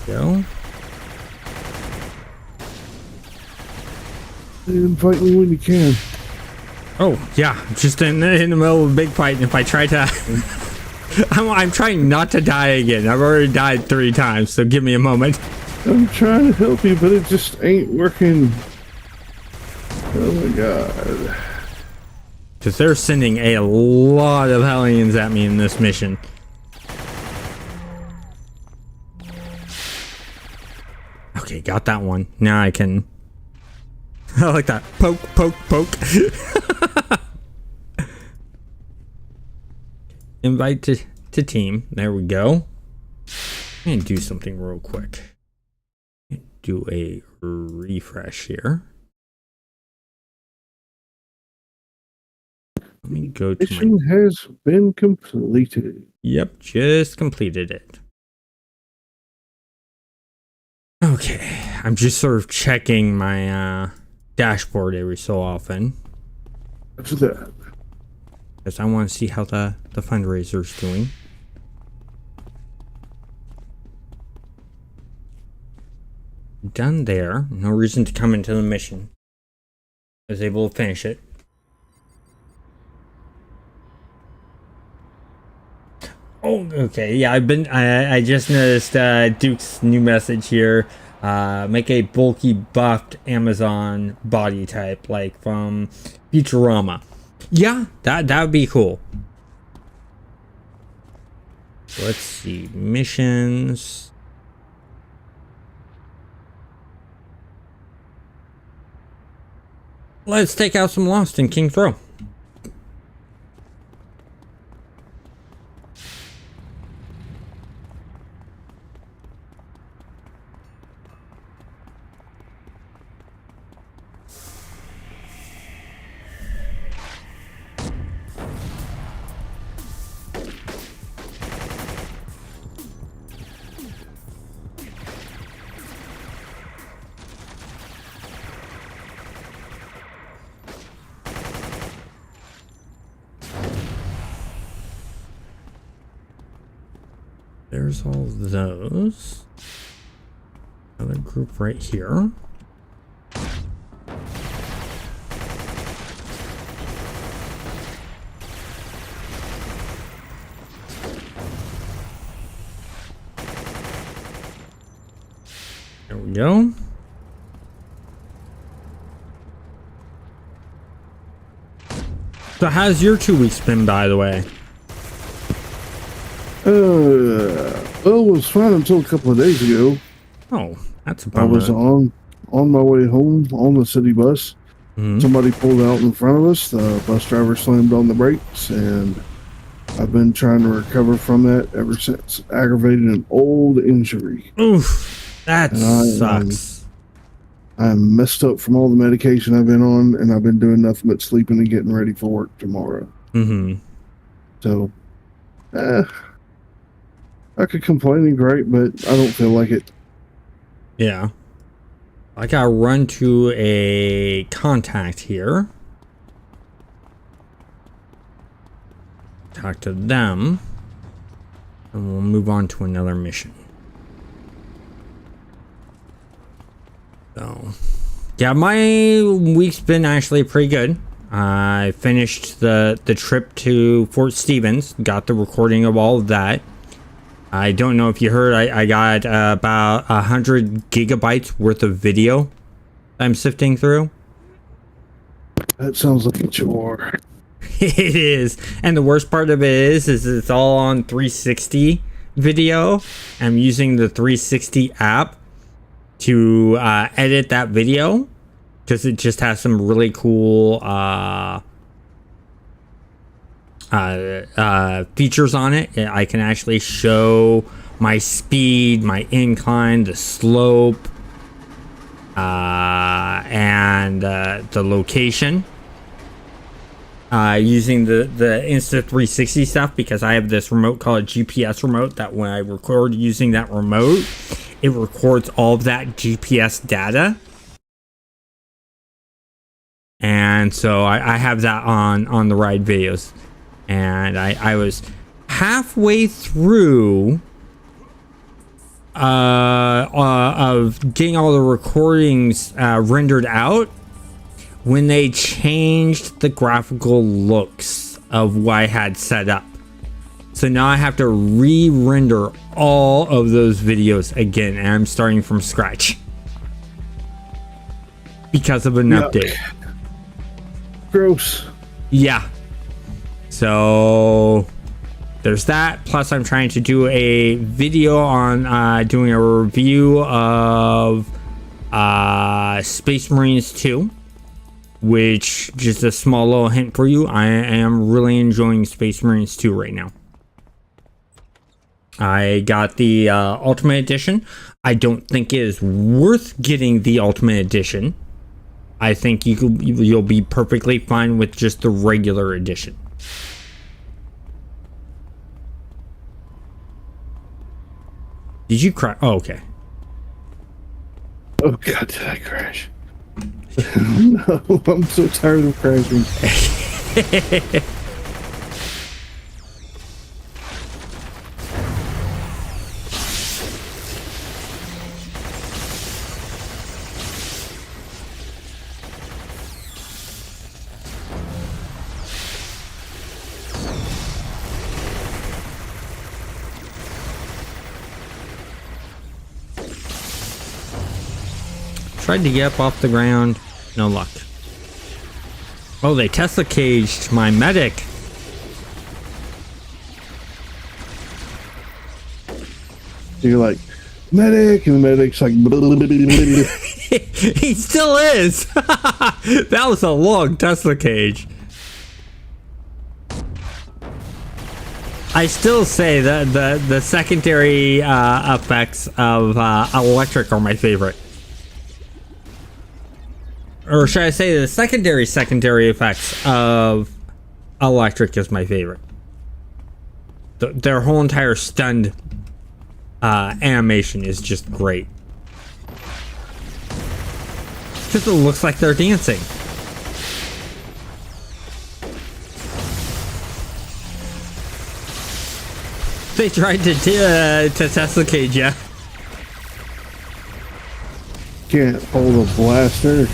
Go. And fight me when you can. Oh, yeah, just in the middle of a big fight, and if I try to... I'm trying not to die again. I've already died 3 times, so give me a moment. I'm trying to help you, but it just ain't working. Oh my god. Because they're sending a lot of Hellions at me in this mission. Okay, got that one. Now I can... I like that. Poke, poke, poke. Invite to team. There we go. I'm going to do something real quick. Do a refresh here. Let me go to Mission has been completed. Yep, just completed it. Okay, I'm just sort of checking my dashboard every so often. After that. Because I want to see how the fundraiser's doing. done there. No reason to come into the mission. I was able to finish it. Oh, okay. Yeah, I just noticed Duke's new message here. Make a bulky buffed Amazon body type, like from Futurama. Yeah, that would be cool. Let's see. Missions. Let's take out some Lost in King's Row. There's all those. Another group right here. There we go. So how's your 2 weeks been, by the way? Well, it was fine until a couple of days ago. Oh, that's a I bummer. was on my way home on the city bus. Mhm. Somebody pulled out in front of us. The bus driver slammed on the brakes, and I've been trying to recover from that ever since. Aggravated an old injury. Oof, that And sucks. I'm messed up from all the medication I've been on, and I've been doing nothing but sleeping and getting ready for work tomorrow. Mm-hmm. So, I could complain and great, but I don't feel like it. Yeah. I gotta run to a contact here. Talk to them. And we'll move on to another mission. So, yeah, my week's been actually pretty good. I finished the trip to Fort Stevens. Got the recording of all of that. I don't know if you heard, I got about 100 gigabytes worth of video I'm sifting through. That sounds like a chore. It is. And the worst part of it is it's all on 360 video. I'm using the 360 app to edit that video because it just has some really cool features on it. I can actually show my speed, my incline, the slope, and the location using the Insta360 stuff, because I have this remote called a GPS remote that when I record using that remote, it records all of that GPS data. And so I have that on the ride videos. And I was halfway through of getting all the recordings rendered out when they changed the graphical looks of what I had set up. So now I have to re-render all of those videos again, and I'm starting from scratch because of an update. Gross. Yeah. So there's that. Plus, I'm trying to do a video on doing a review of Space Marines 2, which, just a small little hint for you, I am really enjoying Space Marines 2 right now. I got the Ultimate Edition. I don't think it is worth getting the Ultimate Edition. I think you'll be perfectly fine with just the regular edition. Did you crash? Oh, okay. Oh God, did I crash? No, I'm so tired of crashing. tried to get up off the ground. No luck. Oh, they Tesla caged my medic. You're like, medic, and the medic's like, He still is. That was a long Tesla cage. I still say that the secondary effects of electric are my favorite. Or should I say the secondary effects of electric is my favorite. Their whole entire stunned animation is just great. Because it looks like they're dancing. They tried to Tesla cage ya. can't hold a blaster.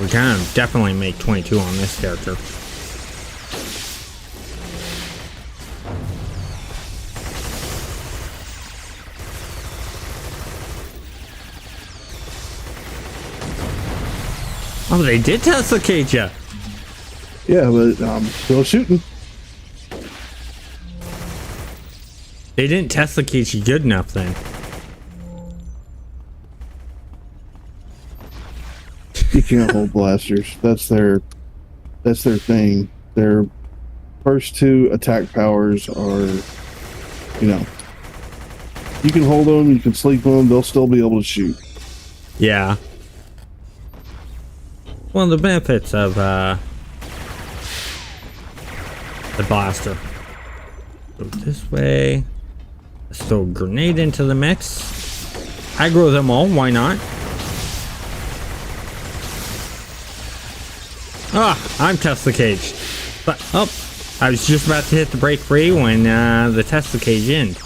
We can definitely make 22 on this character. Oh, they did Tesla cage ya. Yeah, but I'm still shooting. They didn't Tesla cage you good enough then. You can't hold blasters. That's their thing. Their first two attack powers are, you know, you can hold them, you can sleep them, they'll still be able to shoot. Yeah. One of the benefits of the blaster. Go this way. Let's throw a grenade into the mix. Aggro them all, why not? Ah, I'm Tesla caged. But, oh, I was just about to hit the brake free when the Tesla cage ended.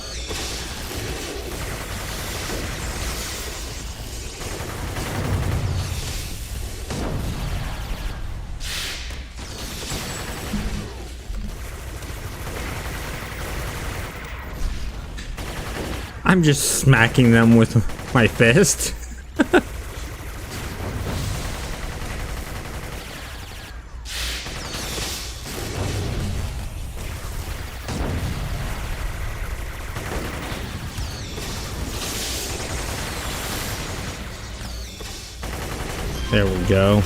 I'm just smacking them with my fist. There we go.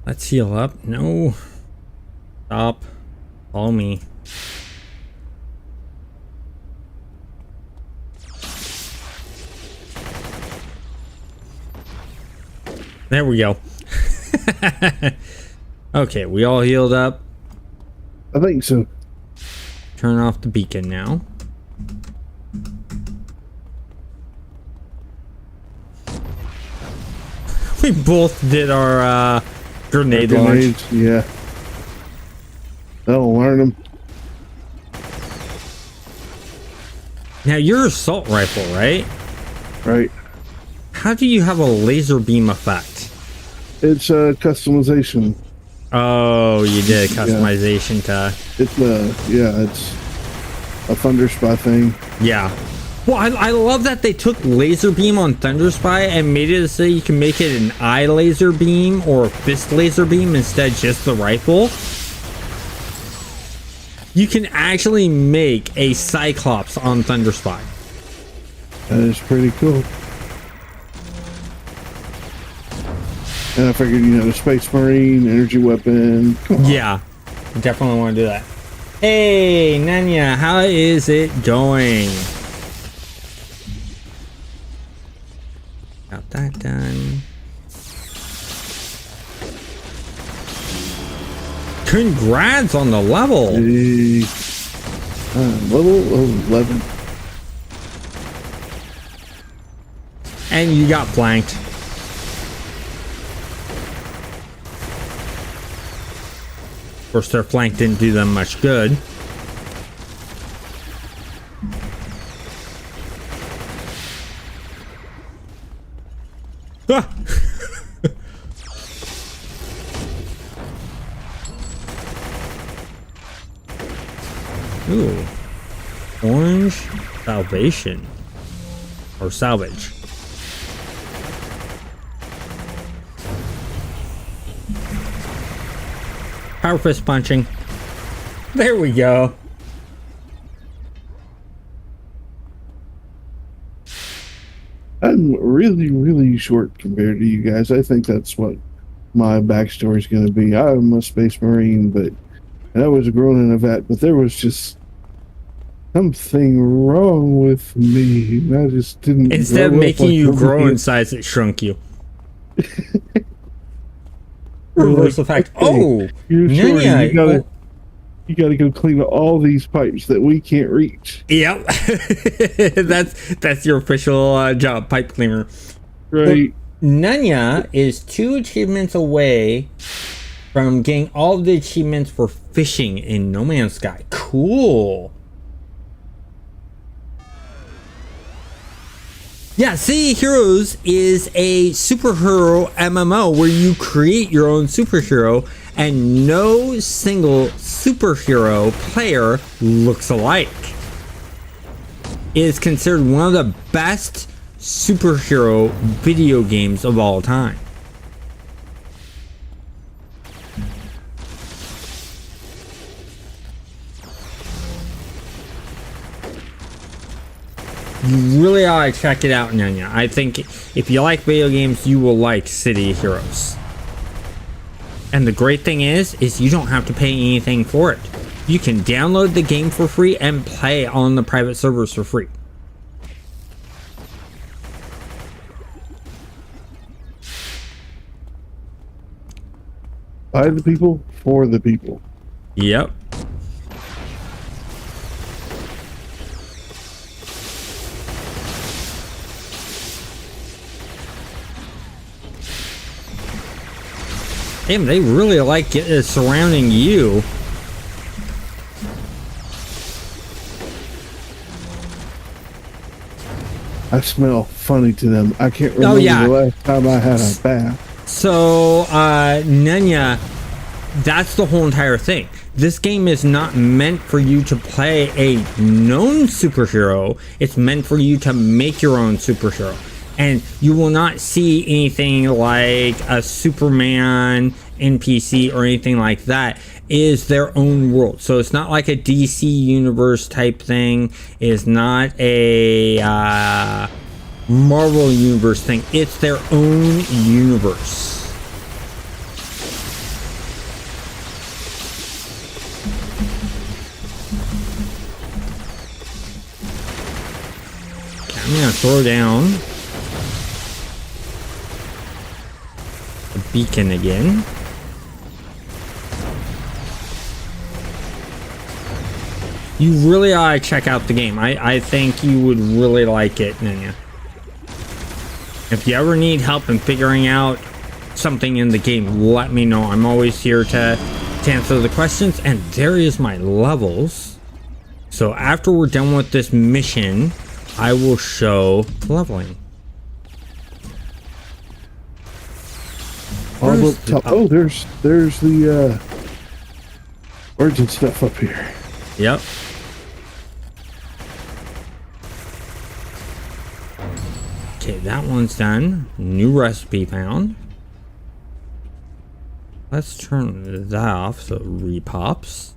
Let's heal up. No. Stop. Follow me. There we go. Okay, we all healed up. I think so. Turn off the beacon now. We both did our grenade launch. Grenades, yeah. That'll learn them. Now you're assault rifle, right? Right. How do you have a laser beam effect? It's a customization. Oh, you did a customization to... It's a Thunderspy thing. Yeah. Well, I love that they took laser beam on Thunderspy and made it so you can make it an eye laser beam or a fist laser beam instead of just the rifle. You can actually make a Cyclops on Thunderspy. That is pretty cool. And I figured, you know, the Space Marine, energy weapon. Yeah, definitely want to do that. Hey, Nanya, how is it going? Got that done. Congrats on the level. Level 11. And you got flanked. Of course, their flank didn't do them much good. Ooh. Orange salvation. Or salvage. Power fist punching. There we go. I'm really, really short compared to you guys. I think that's what my backstory is going to be. I'm a space marine, and I was grown in a vat, but there was just something wrong with me. I just didn't. Instead of making you grow in size, it shrunk you. Reverse effect. Oh, you're short. Nanya. You gotta go clean all these pipes that we can't reach. Yep. that's your official job, pipe cleaner. Right. But Nanya is 2 achievements away from getting all the achievements for fishing in No Man's Sky. Cool. Yeah, City Heroes is a superhero MMO where you create your own superhero and no single superhero player looks alike. It is considered one of the best superhero video games of all time. You really ought to check it out, Nanya. I think if you like video games, you will like City Heroes. And the great thing is you don't have to pay anything for it. You can download the game for free and play on the private servers for free. By the people, for the people. Yep. Damn, they really like surrounding you. I smell funny to them. I can't remember the last time I had a bath. So, Nanya, that's the whole entire thing. This game is not meant for you to play a known superhero. It's meant for you to make your own superhero. And you will not see anything like a Superman NPC or anything like that. It is their own world. So it's not like a DC universe type thing. It's not a Marvel universe thing. It's their own universe. Okay, I'm gonna throw down beacon again. You really ought to check out the game. I think you would really like it, Nanya. If you ever need help in figuring out something in the game, let me know. I'm always here to answer the questions. And there is my levels. So after we're done with this mission, I will show leveling. Oh, there's the origin stuff up here. Yep. Okay, that one's done. New recipe found. Let's turn that off so it repops.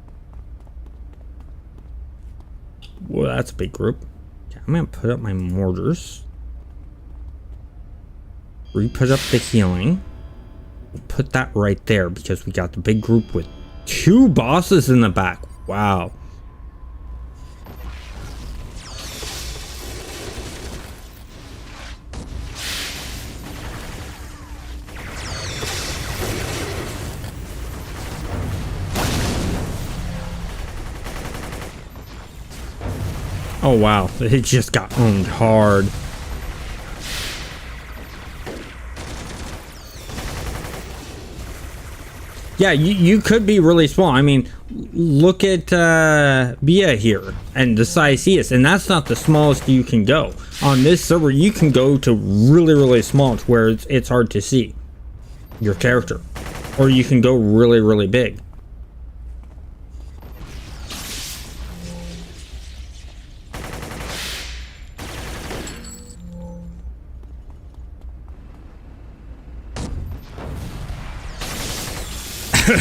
Well, that's a big group. Okay, I'm gonna put up my mortars. Re-put up the healing. Put that right there because we got the big group with 2 bosses in the back. Wow. Oh wow, it just got owned hard. Yeah, you could be really small. I mean, look at Bia here and the size he is, and that's not the smallest you can go. On this server, you can go to really, really small to where it's hard to see your character. Or you can go really, really big. Hello?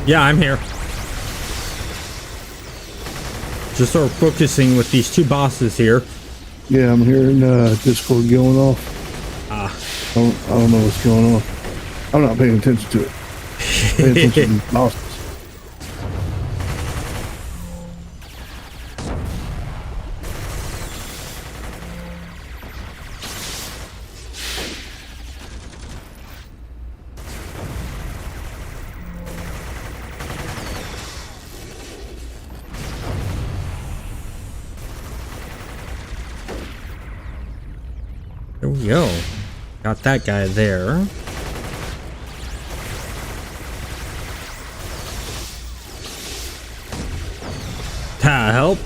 Yeah, I'm here. Just sort of focusing with these two bosses here. Yeah, I'm hearing Discord going off. I don't know what's going on. I'm not paying attention to it. Paying attention to the bosses. There we go. Got that guy there. Help.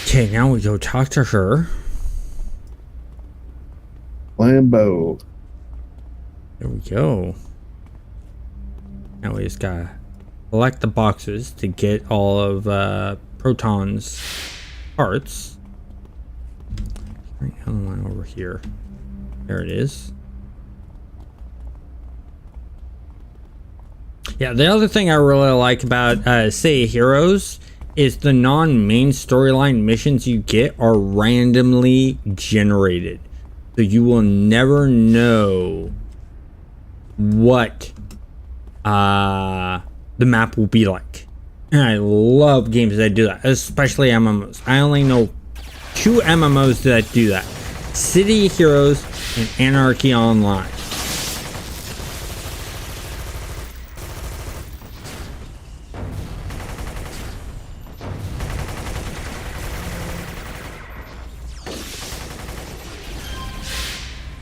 Okay, now we go talk to her. Lambo. There we go. Now we just gotta collect the boxes to get all of Proton's parts. Right, how am I over here? There it is. Yeah, the other thing I really like about Say Heroes is the non-main storyline missions you get are randomly generated. So you will never know what the map will be like. And I love games that do that, especially MMOs. I only know 2 MMOs that do that. City Heroes and Anarchy Online.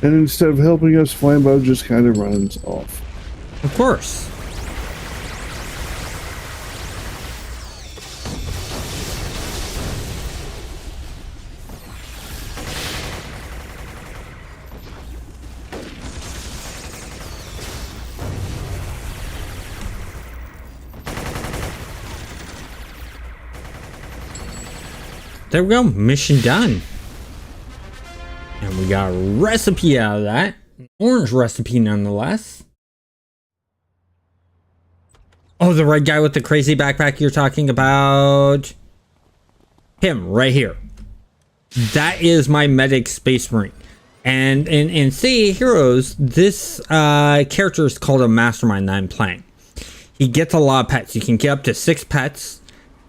And instead of helping us, Flambeau just kind of runs off. Of course. There we go, mission done. And we got a recipe out of that. An orange recipe nonetheless. Oh, the red guy with the crazy backpack you're talking about? Him, right here. That is my medic space marine. And in Sea Heroes, this character is called a mastermind that I'm playing. He gets a lot of pets. You can get up to 6 pets.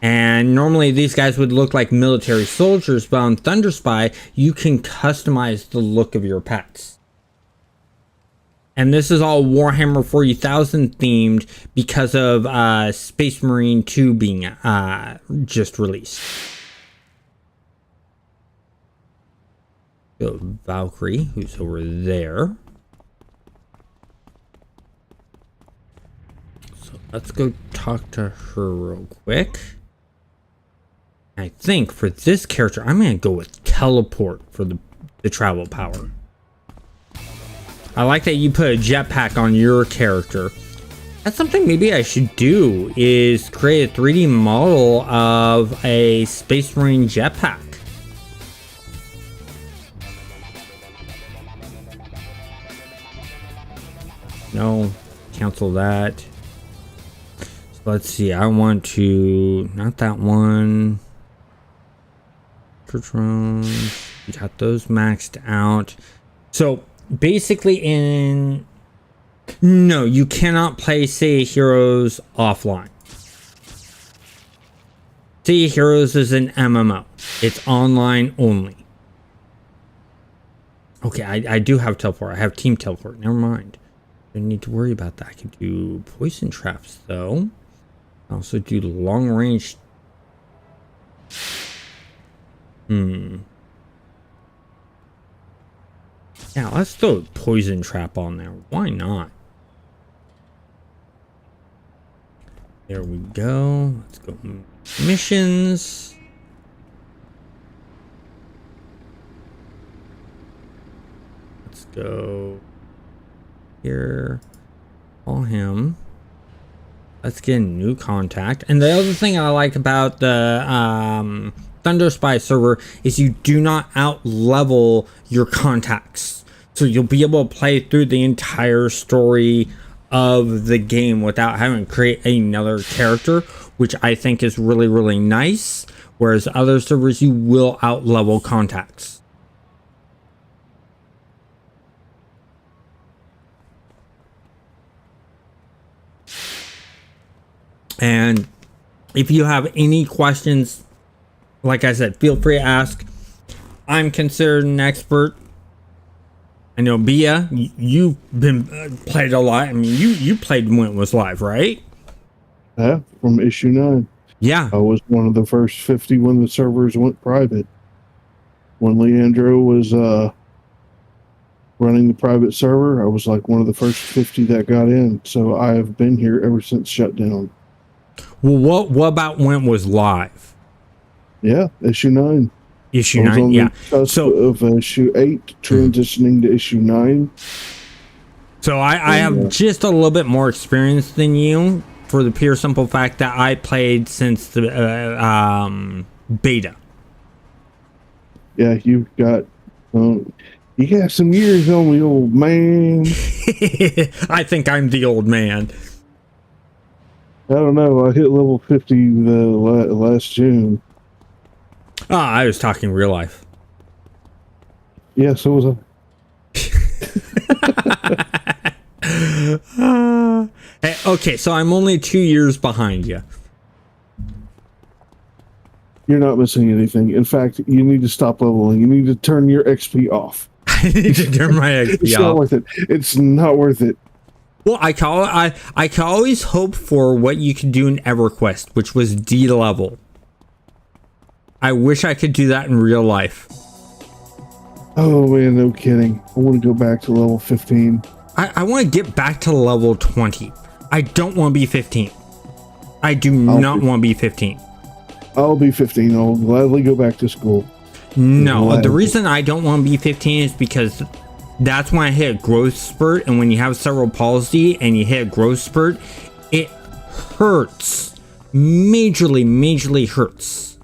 And normally these guys would look like military soldiers, but on Thunderspy, you can customize the look of your pets. And this is all Warhammer 40,000 themed because of Space Marine 2 being just released. So Valkyrie, who's over there. So let's go talk to her real quick. I think for this character, I'm going to go with teleport for the travel power. I like that you put a jetpack on your character. That's something maybe I should do, is create a 3D model of a Space Marine jetpack. No, cancel that. So let's see, I want to, not that one. Drones, we got those maxed out. So basically no, you cannot play Say Heroes offline. Say Heroes is an MMO. It's online only. Okay, I do have teleport. I have team teleport. Never mind. Don't need to worry about that. I can do poison traps though. I also do long range. Yeah, let's throw a poison trap on there. Why not? There we go. Let's go missions. let's go here. Call him. Let's get a new contact. And the other thing I like about the Thunderspy server is you do not out-level your contacts. So you'll be able to play through the entire story of the game without having to create another character, which I think is really, really nice. Whereas other servers, you will out-level contacts. And if you have any questions, like I said, feel free to ask. I'm considered an expert. I know, Bia, you've been played a lot. I mean, you played when it was live, right? Yeah, from issue 9. Yeah. I was one of the first 50 when the servers went private. When Leandro was running the private server, I was like one of the first 50 that got in. So I have been here ever since shutdown. Well, what about when it was live? Yeah, issue 9. Issue 9, yeah. So of issue 8 transitioning to issue 9. So I have just a little bit more experience than you, for the pure simple fact that I played since the beta. Yeah, you got some years on me, old man. I think I'm the old man. I don't know. I hit level 50 last June. I was talking real life. Yeah, so was I. Hey, okay, so I'm only 2 years behind you. You're not missing anything. In fact, you need to stop leveling. You need to turn your XP off. I need to turn my XP It's off. not worth it. It's not worth it. Well, I can always hope for what you could do in EverQuest, which was D-level. I wish I could do that in real life. Oh man, no kidding. I want to go back to level 15. I want to get back to level 20. I don't want to be 15. I do not want to be 15. I'll be 15. I'll gladly go back to school. No, the reason I don't want to be 15 is because that's when I hit a growth spurt, and when you have cerebral palsy and you hit a growth spurt, it hurts. Majorly hurts.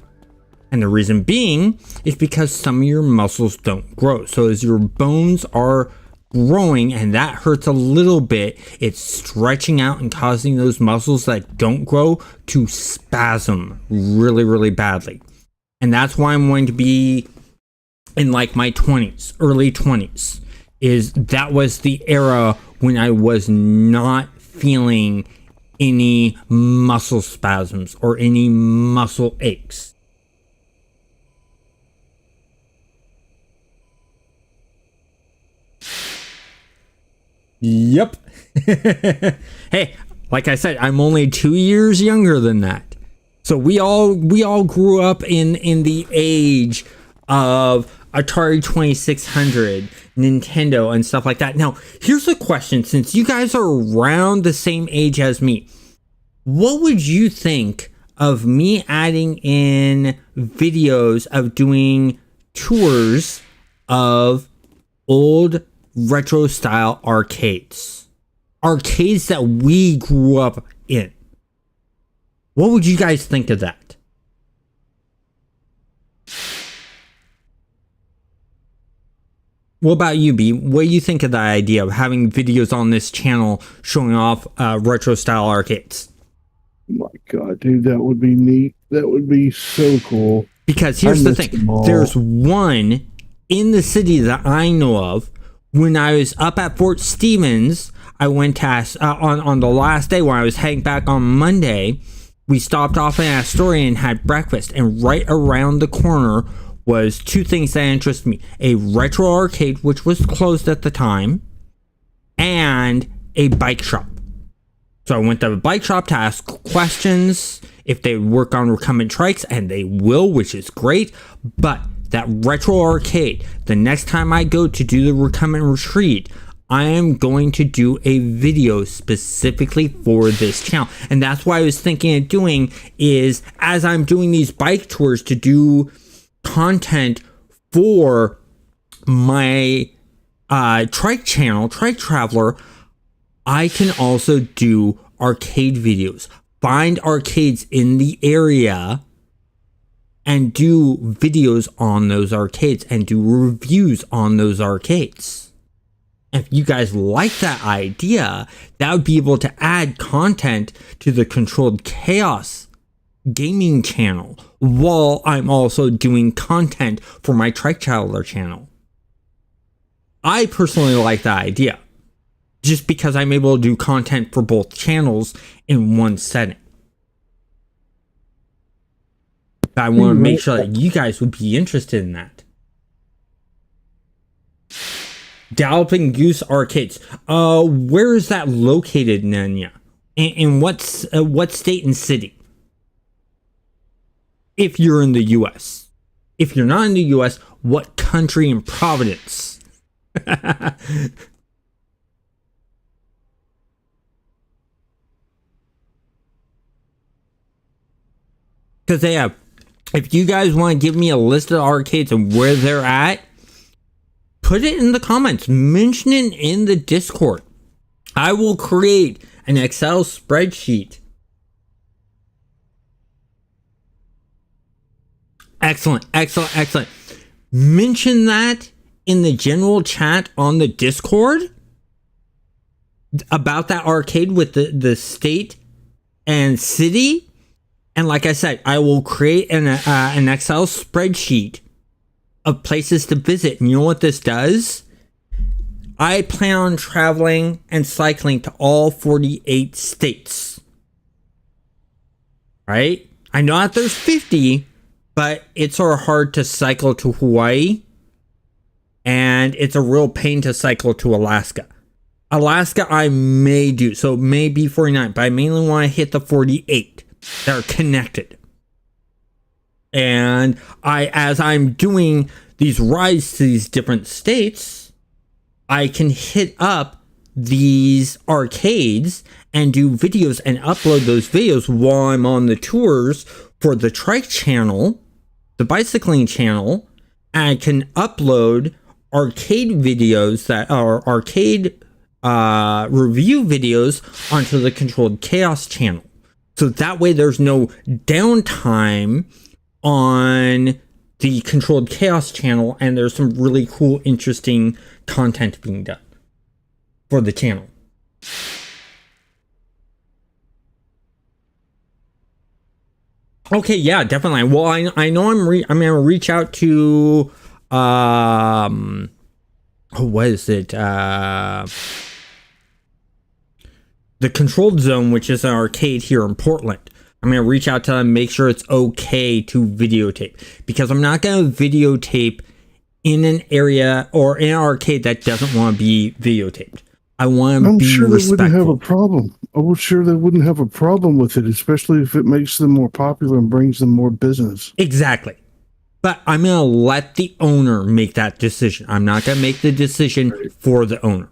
And the reason being is because some of your muscles don't grow. So as your bones are growing and that hurts a little bit, it's stretching out and causing those muscles that don't grow to spasm really badly. And that's why I'm going to be in like my 20s, early 20s. That was the era when I was not feeling any muscle spasms or any muscle aches. Yep. Hey, like I said, I'm only 2 years younger than that. So we all grew up in the age of Atari 2600, Nintendo, and stuff like that. Now, here's a question. Since you guys are around the same age as me, what would you think of me adding in videos of doing tours of old retro style arcades that we grew up in? What would you guys think of that? What about you, B? What do you think of the idea of having videos on this channel showing off retro style arcades? Oh my god, dude, that would be neat. That would be so cool. Because here's the thing. There's one in the city that I know of. When I was up at Fort Stevens, I went to on the last day when I was heading back on Monday, we stopped off in Astoria and had breakfast. And right around the corner was two things that interested me. A retro arcade, which was closed at the time, and a bike shop. So I went to the bike shop to ask questions if they would work on recumbent trikes, and they will, which is great. But that retro arcade, the next time I go to do the recumbent retreat, I am going to do a video specifically for this channel. And that's why I was thinking of doing is, as I'm doing these bike tours, to do content for my Trike channel, Trike Traveler, I can also do arcade videos. Find arcades in the area and do videos on those arcades and do reviews on those arcades. If you guys like that idea, that would be able to add content to the Controlled Chaos gaming channel while I'm also doing content for my Trike Traveler channel. I personally like that idea just because I'm able to do content for both channels in one setting. I want to make sure that you guys would be interested in that. Galloping Goose Arcades. Where is that located, Nanya? In what state and city? If you're in the U.S. If you're not in the U.S., what country and province? Because they have. If you guys want to give me a list of arcades and where they're at, put it in the comments. Mention it in the Discord. I will create an Excel spreadsheet. Excellent, excellent, excellent. Mention that in the general chat on the Discord about that arcade with the state and city. And like I said, I will create an Excel spreadsheet of places to visit. And you know what this does? I plan on traveling and cycling to all 48 states. Right? I know that there's 50, but it's sort of hard to cycle to Hawaii. And it's a real pain to cycle to Alaska. Alaska I may do, so it may be 49, but I mainly want to hit the 48 that are connected. And as I'm doing these rides to these different states, I can hit up these arcades and do videos and upload those videos while I'm on the tours for the Trike channel, the bicycling channel, and I can upload arcade videos that are arcade review videos onto the Controlled Chaos channel. So that way there's no downtime on the Controlled Chaos channel, and there's some really cool, interesting content being done for the channel. Okay, yeah, definitely. Well, I know I'm gonna reach out to what is it? The Controlled Zone, which is an arcade here in Portland. I'm going to reach out to them, make sure it's okay to videotape. Because I'm not going to videotape in an area or in an arcade that doesn't want to be videotaped. I want to be sure respectful. They wouldn't have a problem. I'm sure they wouldn't have a problem with it, especially if it makes them more popular and brings them more business. Exactly. But I'm going to let the owner make that decision. I'm not going to make the decision for the owner.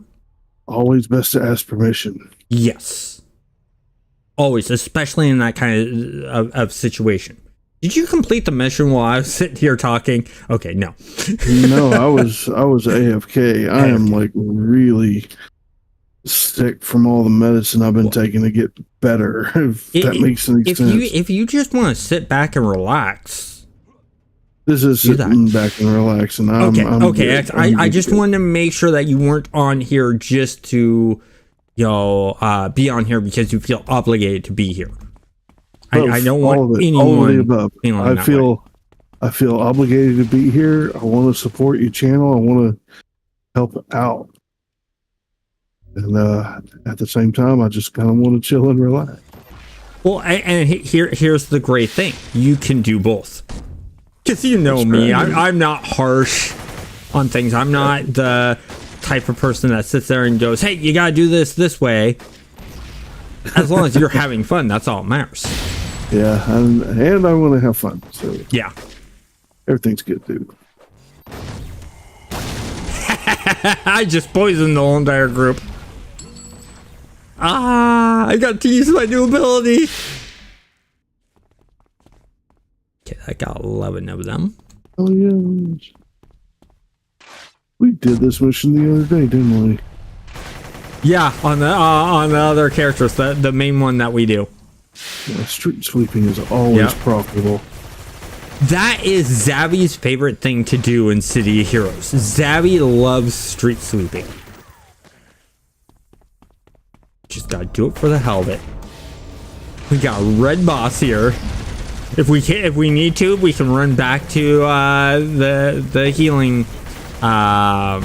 Always best to ask permission. Yes. Always, especially in that kind of situation. Did you complete the mission while I was sitting here talking? Okay, no. No, I was AFK. I am like really sick from all the medicine I've been taking to get better. If that makes any sense. If you just want to sit back and relax. This is sitting back and relaxing. Okay. I just wanted to make sure that you weren't on here just to, be on here because you feel obligated to be here. I don't want anyone. All of the above. I feel obligated to be here. I want to support your channel. I want to help out, and at the same time, I just kind of want to chill and relax. Well, and here's the great thing: you can do both. Because you know me, I'm not harsh on things. I'm not the type of person that sits there and goes, hey, you gotta do this way. As long as you're having fun, that's all that matters. Yeah, and I want to have fun. So yeah, everything's good, dude. I just poisoned the whole entire group. I got to use my new ability. Okay, I got 11 of them. Oh, yeah. We did this mission the other day, didn't we? Yeah, on the other characters, the main one that we do. Yeah, street sweeping is always profitable. That is Zabby's favorite thing to do in City of Heroes. Zabby loves street sweeping. Just gotta do it for the hell of it. We got Red Boss here. If we need to, we can run back to the healing. I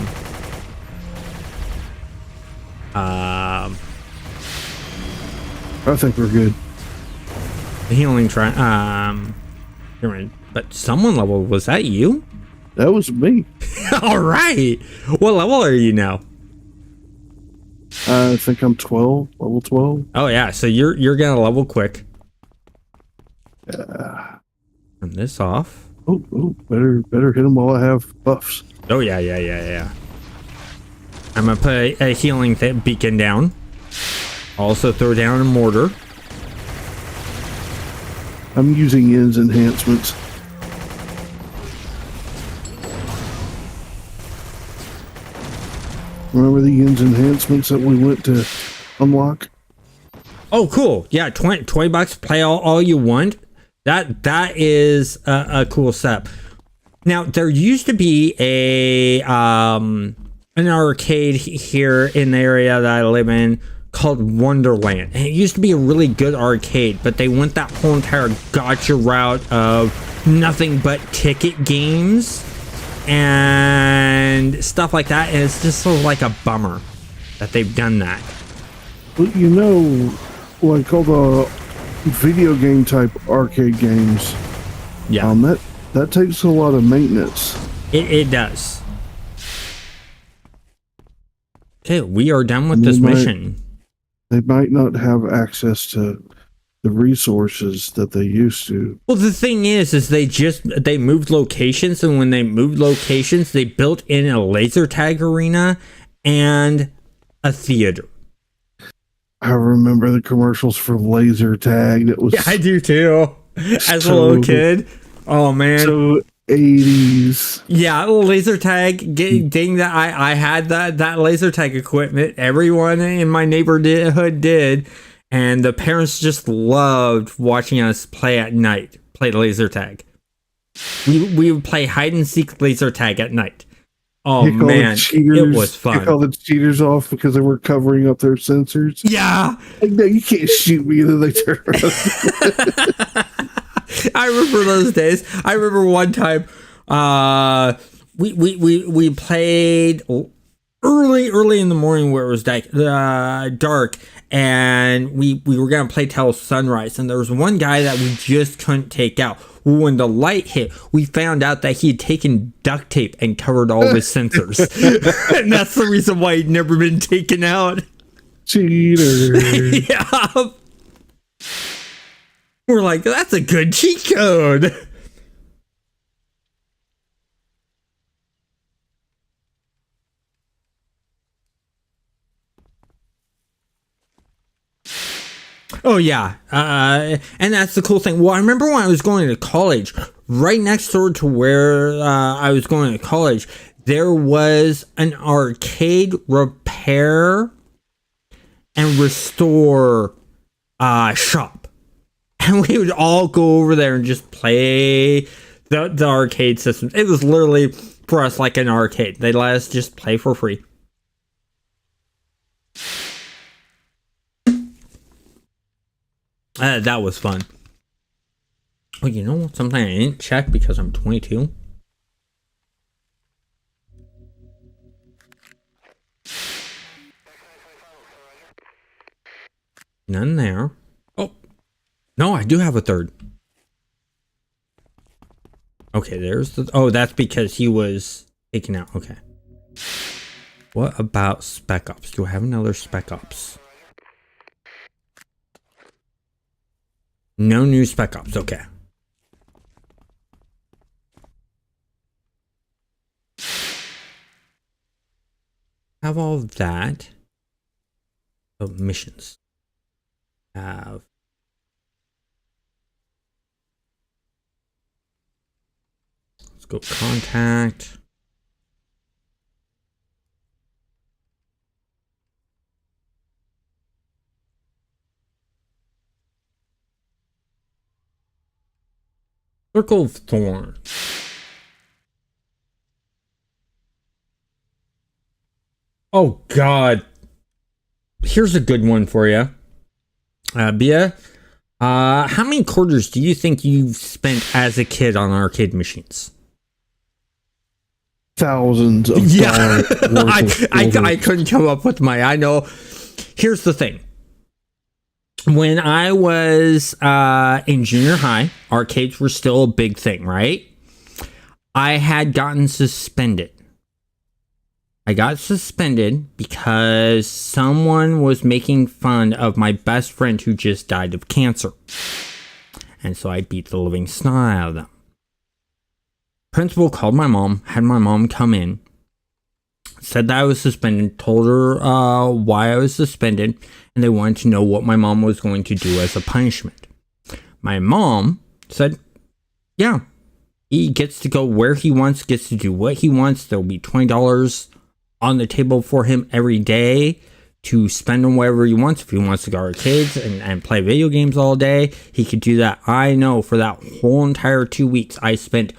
think we're good. The healing but someone level, was that you? That was me. All right. What level are you now? I think I'm 12, level 12. Oh yeah, so you're gonna level quick. Yeah. Turn this off. Oh, better hit them while I have buffs. Oh yeah. I'm gonna put a healing beacon down. Also throw down a mortar. I'm using Yin's enhancements. Remember the Yin's enhancements that we went to unlock? Oh, cool. Yeah, 20 bucks. Play all you want. That is a cool setup. Now, there used to be an arcade here in the area that I live in called Wonderland. And it used to be a really good arcade, but they went that whole entire gotcha route of nothing but ticket games and stuff like that. And it's just sort of like a bummer that they've done that. Well, you know, like all the video game type arcade games, Yeah, that takes a lot of maintenance. it does. Okay, we are done with this mission. They might not have access to the resources that they used to. Well, the thing is they moved locations, and when they moved locations, they built in a laser tag arena and a theater. I remember the commercials for laser tag. It was Yeah, I do too. As a little kid. Oh man. So 80s. Yeah, laser tag. Dang that I had that laser tag equipment. Everyone in my neighborhood did. And the parents just loved watching us play at night. Play laser tag. We would play hide and seek laser tag at night. Oh man, it was fun. You call the cheaters off because they were covering up their sensors. Yeah. Like, no, you can't shoot me. And then they turn around. I remember those days. I remember one time we played early in the morning where it was dark, and we were gonna play till sunrise, and there was one guy that we just couldn't take out. When the light hit, we found out that he had taken duct tape and covered all of his sensors. And that's the reason why he'd never been taken out. Cheater. Yeah. We're like, that's a good cheat code. Oh, yeah. And that's the cool thing. Well, I remember when I was going to college, right next door to where I was going to college, there was an arcade repair and restore shop. And we would all go over there and just play the arcade systems. It was literally for us like an arcade. They let us just play for free. That was fun. Oh, you know what? Something I didn't check because I'm 22. None there. Oh. No, I do have a third. Okay, there's the... Oh, that's because he was taken out. Okay. What about Spec Ops? Do I have another Spec Ops? No new Spec Ops. Okay. Have all of that. Oh, missions. Have... Let's go contact. Circle of Thorns. Oh, God. Here's a good one for you. Bia, how many quarters do you think you've spent as a kid on arcade machines? Thousands of dollars. I couldn't come up with I know. Here's the thing. When I was in junior high, arcades were still a big thing, right? I had gotten suspended. I got suspended because someone was making fun of my best friend who just died of cancer. And so I beat the living snot out of them. Principal called my mom, had my mom come in, said that I was suspended, told her why I was suspended, and they wanted to know what my mom was going to do as a punishment. My mom said, yeah, he gets to go where he wants, gets to do what he wants. There'll be $20 on the table for him every day to spend on whatever he wants. If he wants to go to arcades and play video games all day, he could do that. I know for that whole entire 2 weeks, I spent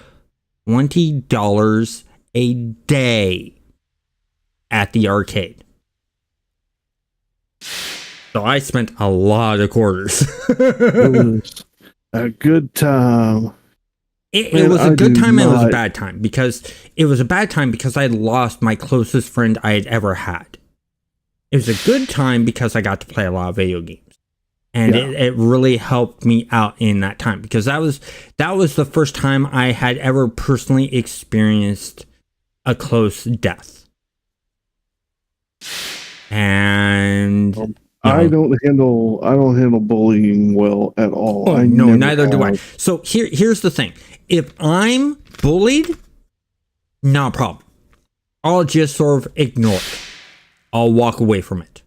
$20 a day at the arcade. So I spent a lot of quarters. It was a good time. It was a good time and it was a bad time because I had lost my closest friend I had ever had. It was a good time because I got to play a lot of video games. And it really helped me out in that time because that was the first time I had ever personally experienced a close death. And I don't handle bullying well at all. Oh, no, neither do I. So here's the thing. If I'm bullied, not a problem. I'll just sort of ignore it. I'll walk away from it.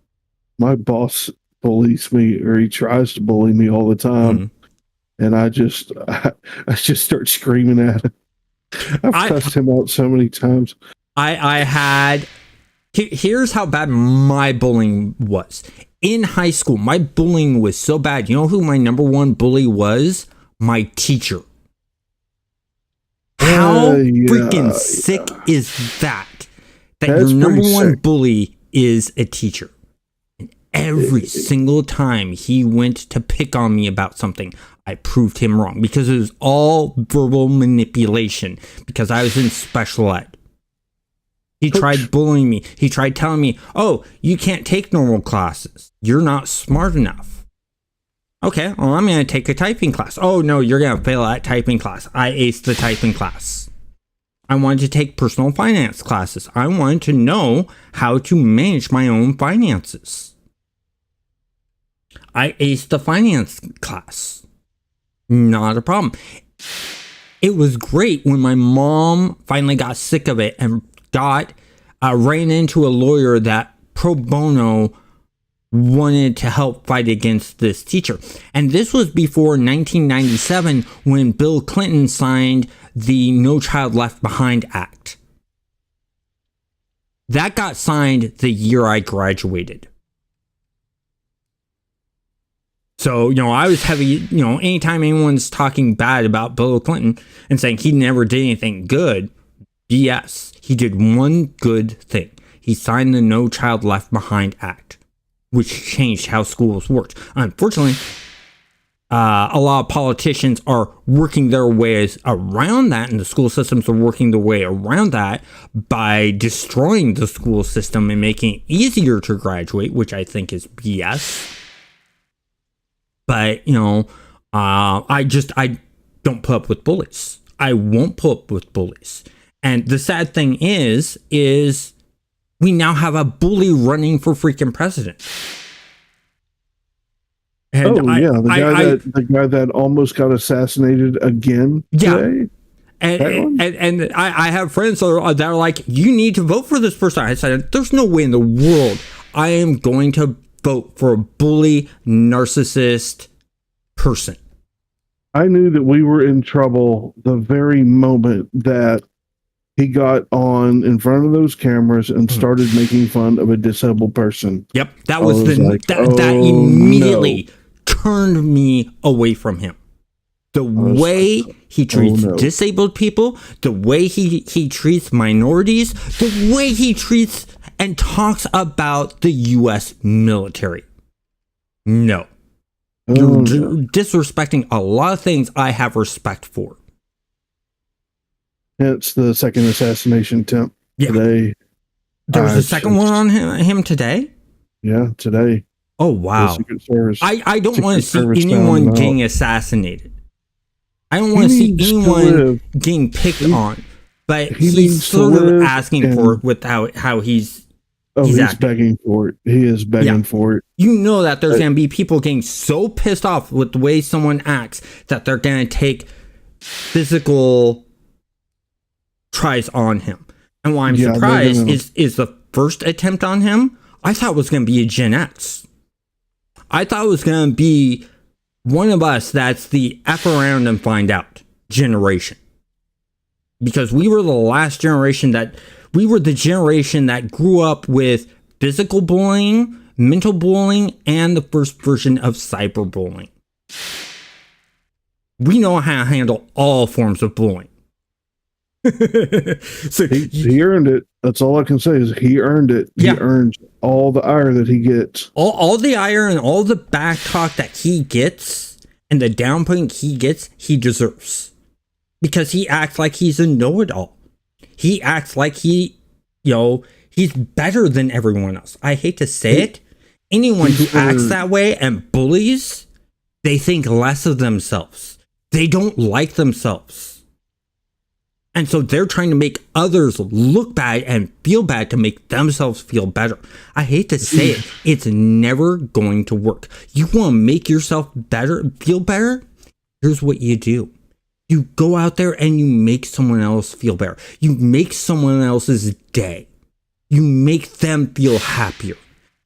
My boss bullies me, or he tries to bully me all the time, and I just start screaming at him. I've cussed him out so many times. Here's how bad my bullying was. In high school, my bullying was so bad. You know who my number one bully was? My teacher. How freaking sick is that? That's your number one bully is a teacher. And every single time he went to pick on me about something, I proved him wrong because it was all verbal manipulation because I was in special ed. He tried bullying me. He tried telling me, oh, you can't take normal classes. You're not smart enough. Okay, well, I'm going to take a typing class. Oh, no, you're going to fail at typing class. I aced the typing class. I wanted to take personal finance classes. I wanted to know how to manage my own finances. I aced the finance class. Not a problem. It was great when my mom finally got sick of it and ran into a lawyer that pro bono wanted to help fight against this teacher. And this was before 1997 when Bill Clinton signed the No Child Left Behind Act. That got signed the year I graduated. So, I was heavy, anytime anyone's talking bad about Bill Clinton and saying he never did anything good, BS. He did one good thing. He signed the No Child Left Behind Act, which changed how schools worked. Unfortunately, a lot of politicians are working their ways around that, and the school systems are working their way around that by destroying the school system and making it easier to graduate, which I think is BS. But, I don't put up with bullies. I won't put up with bullies. And the sad thing is we now have a bully running for freaking president. And the guy that almost got assassinated again today. And I have friends that are like, you need to vote for this person. I said, there's no way in the world I am going to vote for a bully, narcissist person. I knew that we were in trouble the very moment that he got on in front of those cameras and started making fun of a disabled person. Yep, that was that immediately turned me away from him. The way he treats no. disabled people, the way he treats minorities, the way he treats and talks about the U.S. military. No. You're disrespecting a lot of things I have respect for. It's the second assassination attempt today. There was a second one on him today? Yeah, today. Oh, wow. Secret Service, I don't want to see anyone getting assassinated. I don't want to see anyone getting picked on. But he's sort of asking for it with how he's begging for it. He is begging for it. You know that there's going to be people getting so pissed off with the way someone acts that they're going to take physical tries on him. And why I'm surprised is the first attempt on him, I thought was going to be a Gen X. I thought it was going to be one of us that's the F around and find out generation. Because we were the last generation we were the generation that grew up with physical bullying, mental bullying, and the first version of cyberbullying. We know how to handle all forms of bullying. So he earned it. That's all I can say is he earned it. Yeah. He earned all the ire that he gets. All the ire and all the back talk that he gets and the downplaying he gets, he deserves. Because he acts like he's a know-it-all. He acts like he's better than everyone else. I hate to say it. Anyone who acts that way and bullies, they think less of themselves. They don't like themselves. And so they're trying to make others look bad and feel bad to make themselves feel better. I hate to say it. It's never going to work. You want to make yourself better, feel better? Here's what you do. You go out there and you make someone else feel better. You make someone else's day. You make them feel happier.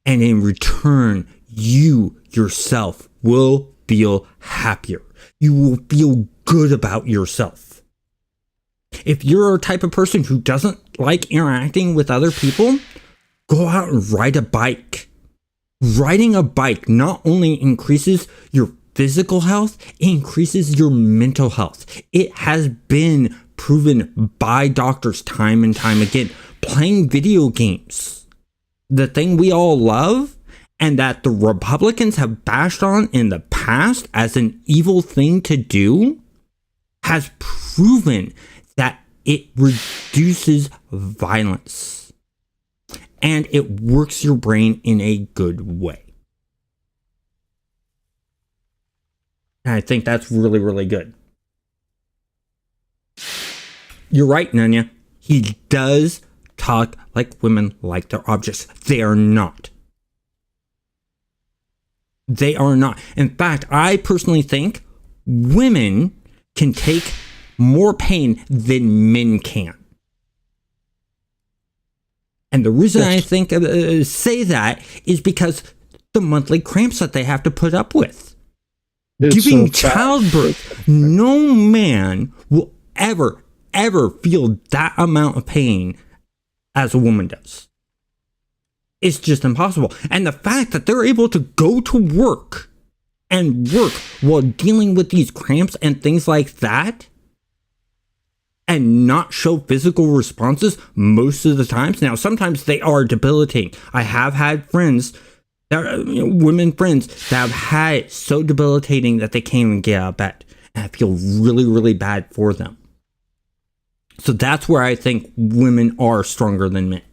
And in return, you yourself will feel happier. You will feel good about yourself. If you're a type of person who doesn't like interacting with other people, go out and ride a bike. Riding a bike not only increases your physical health, it increases your mental health. It has been proven by doctors time and time again. Playing video games, the thing we all love, and that the Republicans have bashed on in the past as an evil thing to do, has proven that it reduces violence and it works your brain in a good way. And I think that's really, really good. You're right, Nanya. He does talk like women like their objects. They are not. They are not. In fact, I personally think women can take more pain than men can. And the reason I think say that is because the monthly cramps that they have to put up with. Giving childbirth, no man will ever feel that amount of pain as a woman does. It's just impossible. And the fact that they're able to go to work and work while dealing with these cramps and things like that, and not show physical responses most of the times. Now, sometimes they are debilitating. I have had friends, women friends, that have had it so debilitating that they can't even get out of bed. And I feel really, really bad for them. So that's where I think women are stronger than men.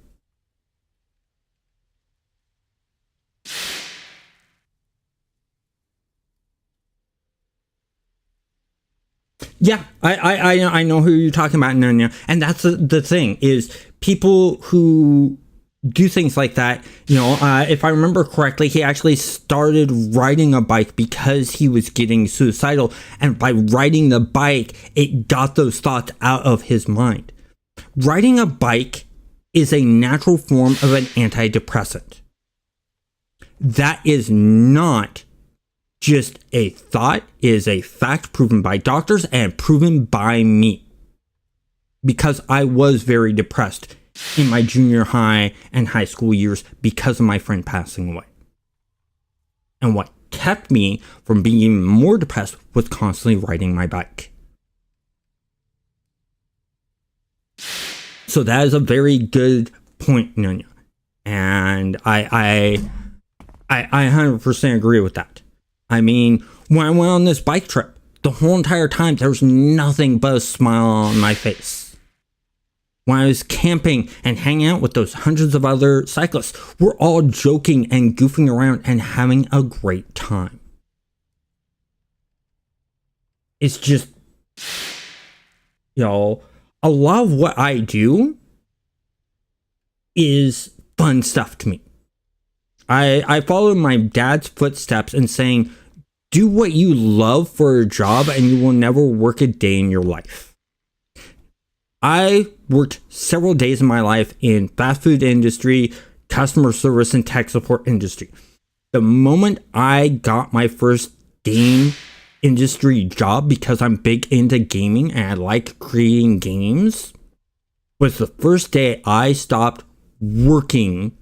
Yeah, I know who you're talking about, Nanya. And that's the thing, is people who do things like that, if I remember correctly, he actually started riding a bike because he was getting suicidal. And by riding the bike, it got those thoughts out of his mind. Riding a bike is a natural form of an antidepressant. That is not just a thought, is a fact proven by doctors and proven by me. Because I was very depressed in my junior high and high school years because of my friend passing away. And what kept me from being even more depressed was constantly riding my bike. So that is a very good point, Nunya. And I 100% agree with that. I mean, when I went on this bike trip, the whole entire time, there was nothing but a smile on my face. When I was camping and hanging out with those hundreds of other cyclists, we're all joking and goofing around and having a great time. It's just, a lot of what I do is fun stuff to me. I follow my dad's footsteps in saying, do what you love for a job and you will never work a day in your life. I worked several days in my life in fast food industry, customer service, and tech support industry. The moment I got my first game industry job, because I'm big into gaming and I like creating games, was the first day I stopped working,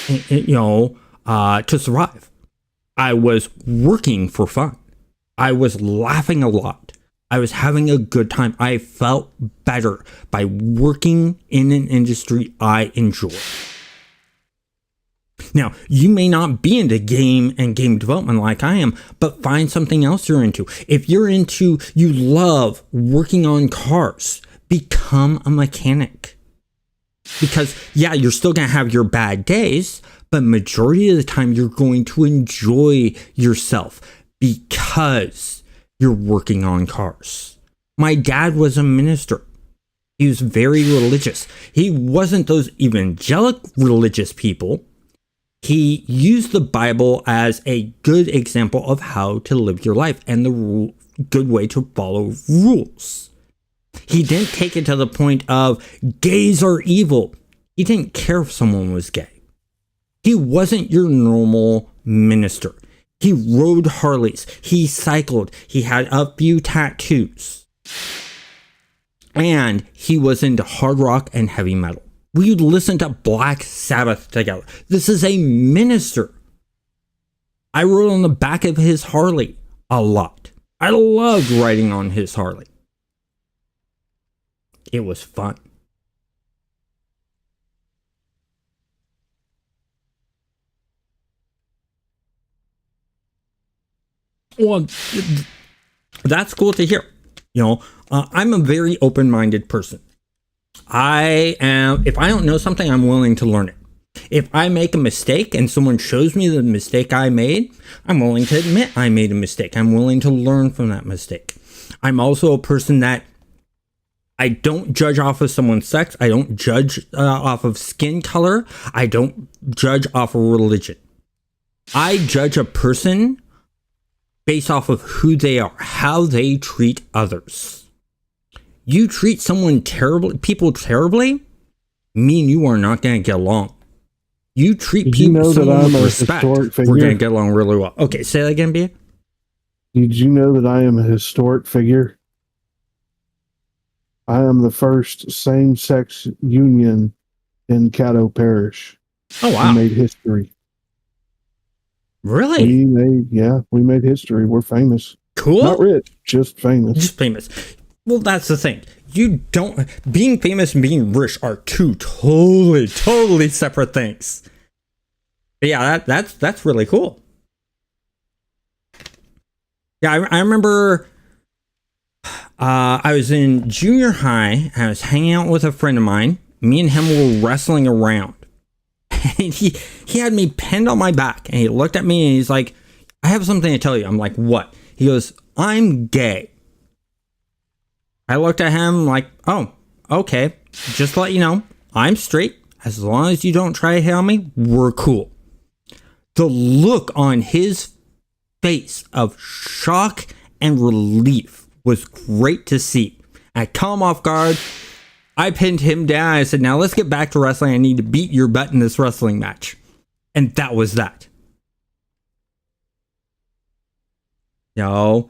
to survive. I was working for fun. I was laughing a lot. I was having a good time. I felt better by working in an industry I enjoy. Now, you may not be into game and game development like I am, but find something else you're into. If you love working on cars, become a mechanic. Because, yeah, you're still going to have your bad days, but majority of the time you're going to enjoy yourself because you're working on cars. My dad was a minister. He was very religious. He wasn't those evangelic religious people. He used the Bible as a good example of how to live your life and the good way to follow rules. He didn't take it to the point of gays are evil. He didn't care if someone was gay. He wasn't your normal minister. He rode Harleys. He cycled. He had a few tattoos. And he was into hard rock and heavy metal. We would listen to Black Sabbath together. This is a minister. I rode on the back of his Harley a lot. I loved riding on his Harley. It was fun. Well, that's cool to hear. I'm a very open-minded person. If I don't know something, I'm willing to learn it. If I make a mistake and someone shows me the mistake I made, I'm willing to admit I made a mistake. I'm willing to learn from that mistake. I'm also a person that I don't judge off of someone's sex. I don't judge off of skin color. I don't judge off of religion. I judge a person based off of who they are, how they treat others. You treat people terribly, me and you are not going to get along. You treat someone with respect, we're going to get along really well. Okay, say that again, Bia. Did you know that I am a historic figure? I am the first same-sex union in Caddo Parish. Oh, wow. We made history. Really? We made history. We're famous. Cool. Not rich, just famous. Just famous. Well, that's the thing. Being famous and being rich are two totally separate things. But yeah, that's really cool. Yeah, I remember I was in junior high. I was hanging out with a friend of mine. Me and him were wrestling around. And he had me pinned on my back. And he looked at me and he's like, I have something to tell you. I'm like, what? He goes, I'm gay. I looked at him like, oh, okay. Just to let you know, I'm straight. As long as you don't try to hit on me, we're cool. The look on his face of shock and relief was great to see. I caught him off guard. I pinned him down. I said, now let's get back to wrestling. I need to beat your butt in this wrestling match. And that was that. And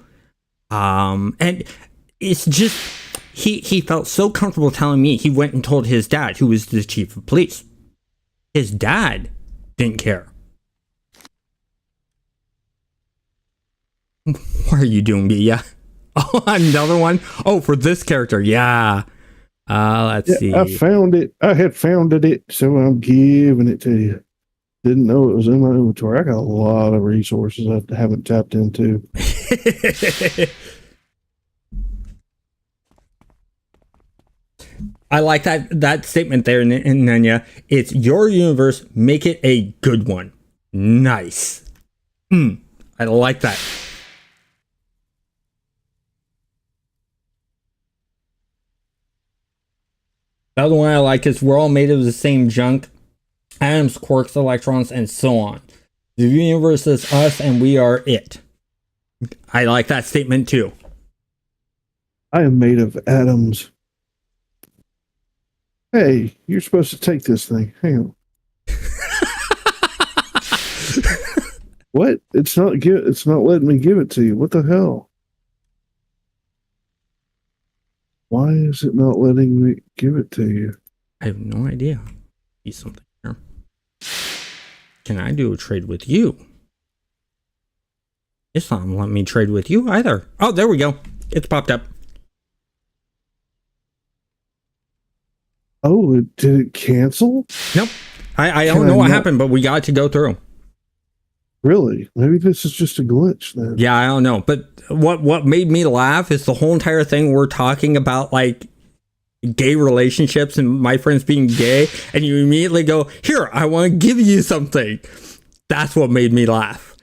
it's just, he felt so comfortable telling me. He went and told his dad, who was the chief of police. His dad Didn't care. What are you doing, Mia? Oh, another one? Oh, for this character. Yeah. Let's see. I found it. I had founded it, so I'm giving it to you. Didn't know it was in my inventory. I got a lot of resources I haven't tapped into. I like that statement there, Nanya. It's your universe. Make it a good one. Nice. I like that. The other one I like is we're all made of the same junk. Atoms, quarks, electrons, and so on. The universe is us and we are it. I like that statement too. I am made of atoms. Hey, you're supposed to take this thing. Hang on. What? It's not letting me give it to you. What the hell? Why is it not letting me give it to you? I have no idea. See something here. Can I do a trade with you? It's not letting me trade with you either. Oh, there we go. It's popped up. Oh, did it cancel? Nope. I don't know what happened, but we got to go through. Really? Maybe this is just a glitch then. Yeah, I don't know. But what made me laugh is the whole entire thing we're talking about, like, gay relationships and my friends being gay, and you immediately go, here, I want to give you something. That's what made me laugh.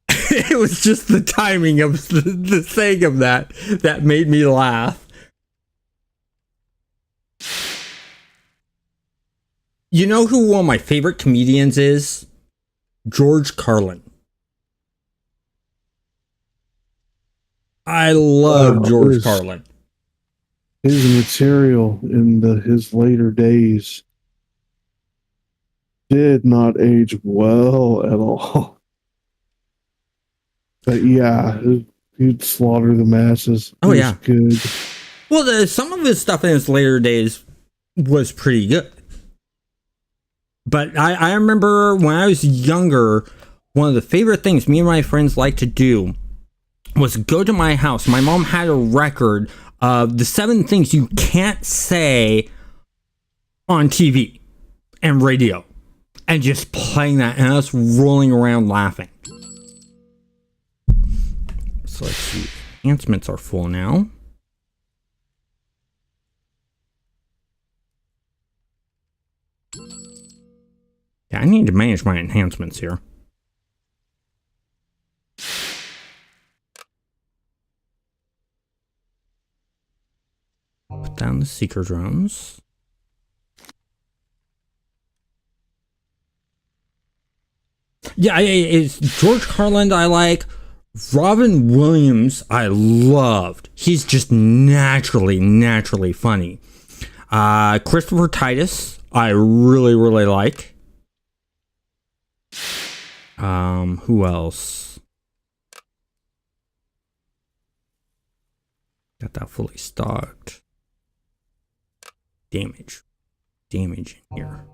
It was just the timing of the saying of that made me laugh. You know who one of my favorite comedians is? George Carlin. I love George Carlin. His material in his later days did not age well at all. But yeah, he'd slaughter the masses. Oh, yeah. Good. Well, some of his stuff in his later days was pretty good. But I remember when I was younger, one of the favorite things me and my friends liked to do was go to my house. My mom had a record of the 7 things you can't say on TV and radio, and just playing that and us rolling around laughing. So let's see. Enhancements are full now. Yeah, I need to manage my enhancements here. Put down the seeker drones. Yeah, it's George Carlin I like. Robin Williams I loved. He's just naturally funny. Christopher Titus I really like. Who else? Got that fully stocked. Damage in here.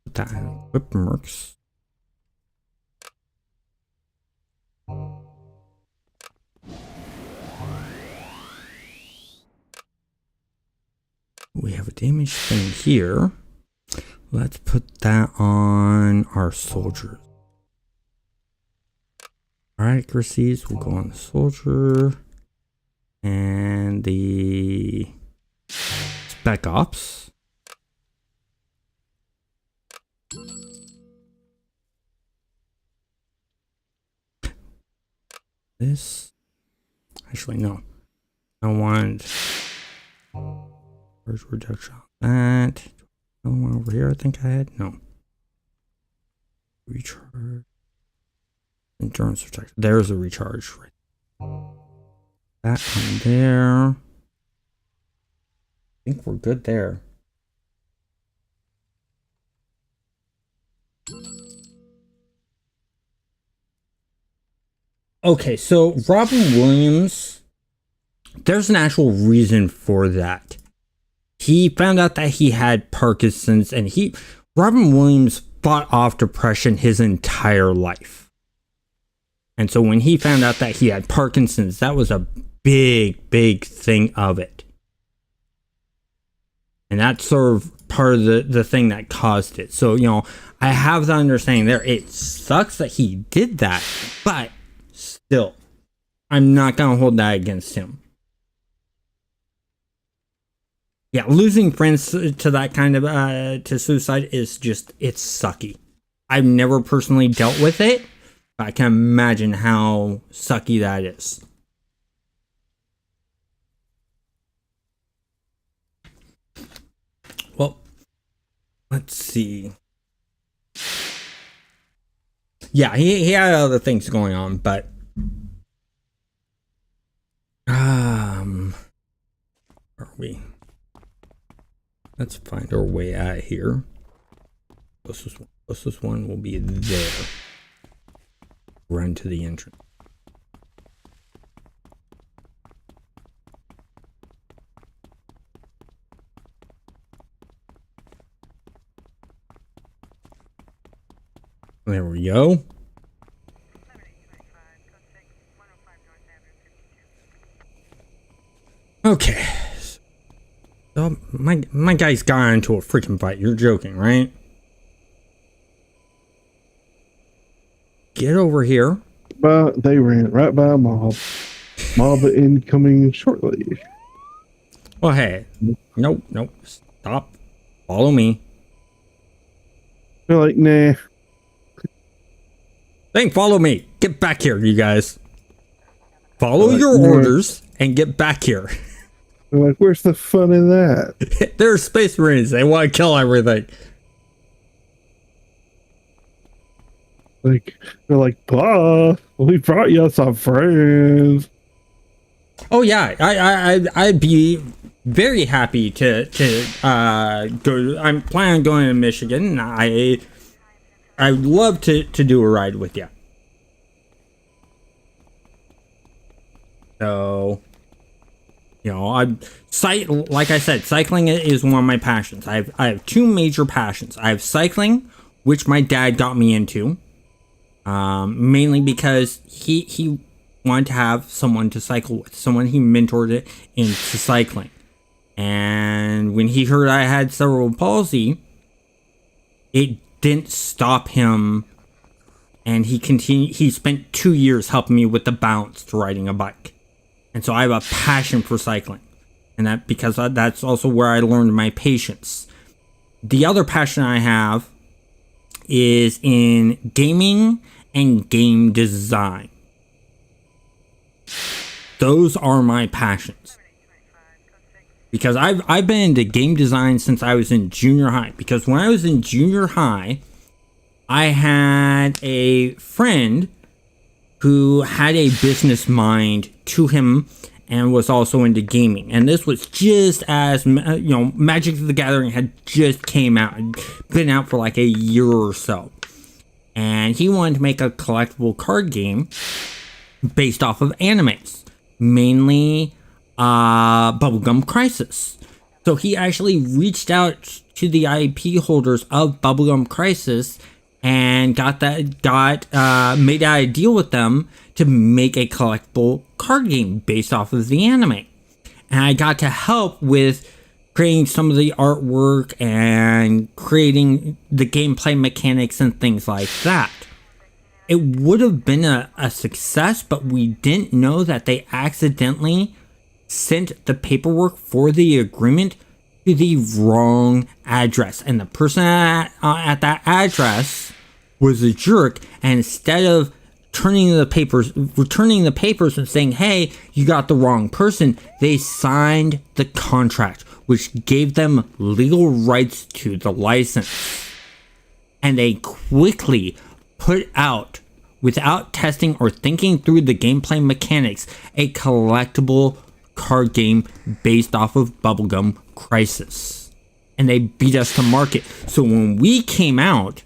Put that in Whip Mercs. We have a damage thing here. Let's put that on our soldiers. Our accuracies will go on the soldier. And the Spec Ops. This. Actually, no. I want first reduction on that. Another one over here, I think I had. No. Recharge. Endurance protection. There's a recharge. That one there. I think we're good there. Okay, so Robin Williams, there's an actual reason for that. He found out that he had Parkinson's, and Robin Williams fought off depression his entire life. And so when he found out that he had Parkinson's, that was a big thing of it. And that's sort of part of the thing that caused it. So, I have the understanding there. It sucks that he did that, but still, I'm not going to hold that against him. Yeah, losing friends to that kind of, to suicide is just, it's sucky. I've never personally dealt with it, but I can imagine how sucky that is. Well, let's see. Yeah, he had other things going on, but where are we? Let's find our way out of here. Closest one will be there. Run to the entrance. There we go. Okay. So my guy's got into a freaking fight. You're joking, right? Get over here. But they ran right by a mob. Mob incoming shortly. Well, hey. Nope. Stop. Follow me. They're like, nah. Then follow me. Get back here, you guys. Follow your orders and get back here. They're like, where's the fun in that? They're Space Marines. They want to kill everything. Like, they're like, bah, we brought you some friends. Oh yeah, I'd be very happy to go. I'm planning on going to Michigan. I'd love to do a ride with you. So, like I said, cycling is one of my passions. I have two major passions. I have cycling, which my dad got me into, mainly because he wanted to have someone to cycle with, someone he mentored it into cycling. And when he heard I had cerebral palsy, it didn't stop him, and he spent 2 years helping me with the balance to riding a bike. And so I have a passion for cycling, and that's also where I learned my patience. The other passion I have is in gaming and game design. Those are my passions. Because I've been into game design since I was in junior high. Because when I was in junior high, I had a friend who had a business mind to him and was also into gaming. And this was just as, Magic the Gathering had just came out and been out for like a year or so. And he wanted to make a collectible card game based off of animes, mainly Bubblegum Crisis. So he actually reached out to the IP holders of Bubblegum Crisis and made a deal with them to make a collectible card game based off of the anime. And I got to help with creating some of the artwork and creating the gameplay mechanics and things like that. It would have been a success, but we didn't know that they accidentally sent the paperwork for the agreement to the wrong address, and the person at that address was a jerk, and instead of returning the papers and saying, hey, you got the wrong person, they signed the contract, which gave them legal rights to the license. And they quickly put out, without testing or thinking through the gameplay mechanics, a collectible card game based off of Bubblegum Crisis. And they beat us to market. So when we came out,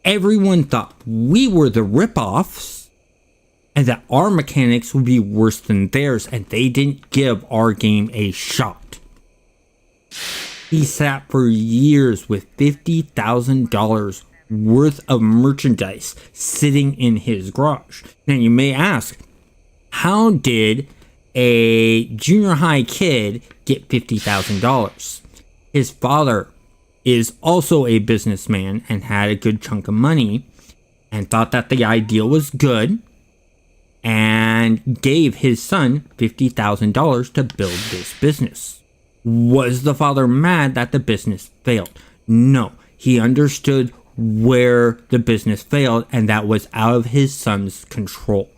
everyone thought we were the ripoffs, and that our mechanics would be worse than theirs, and they didn't give our game a shot. He sat for years with $50,000 worth of merchandise sitting in his garage. Now you may ask, how did a junior high kid get $50,000? His father is also a businessman and had a good chunk of money and thought that the idea was good and gave his son $50,000 to build this business. Was the father mad that the business failed? No, he understood where the business failed, and that was out of his son's control.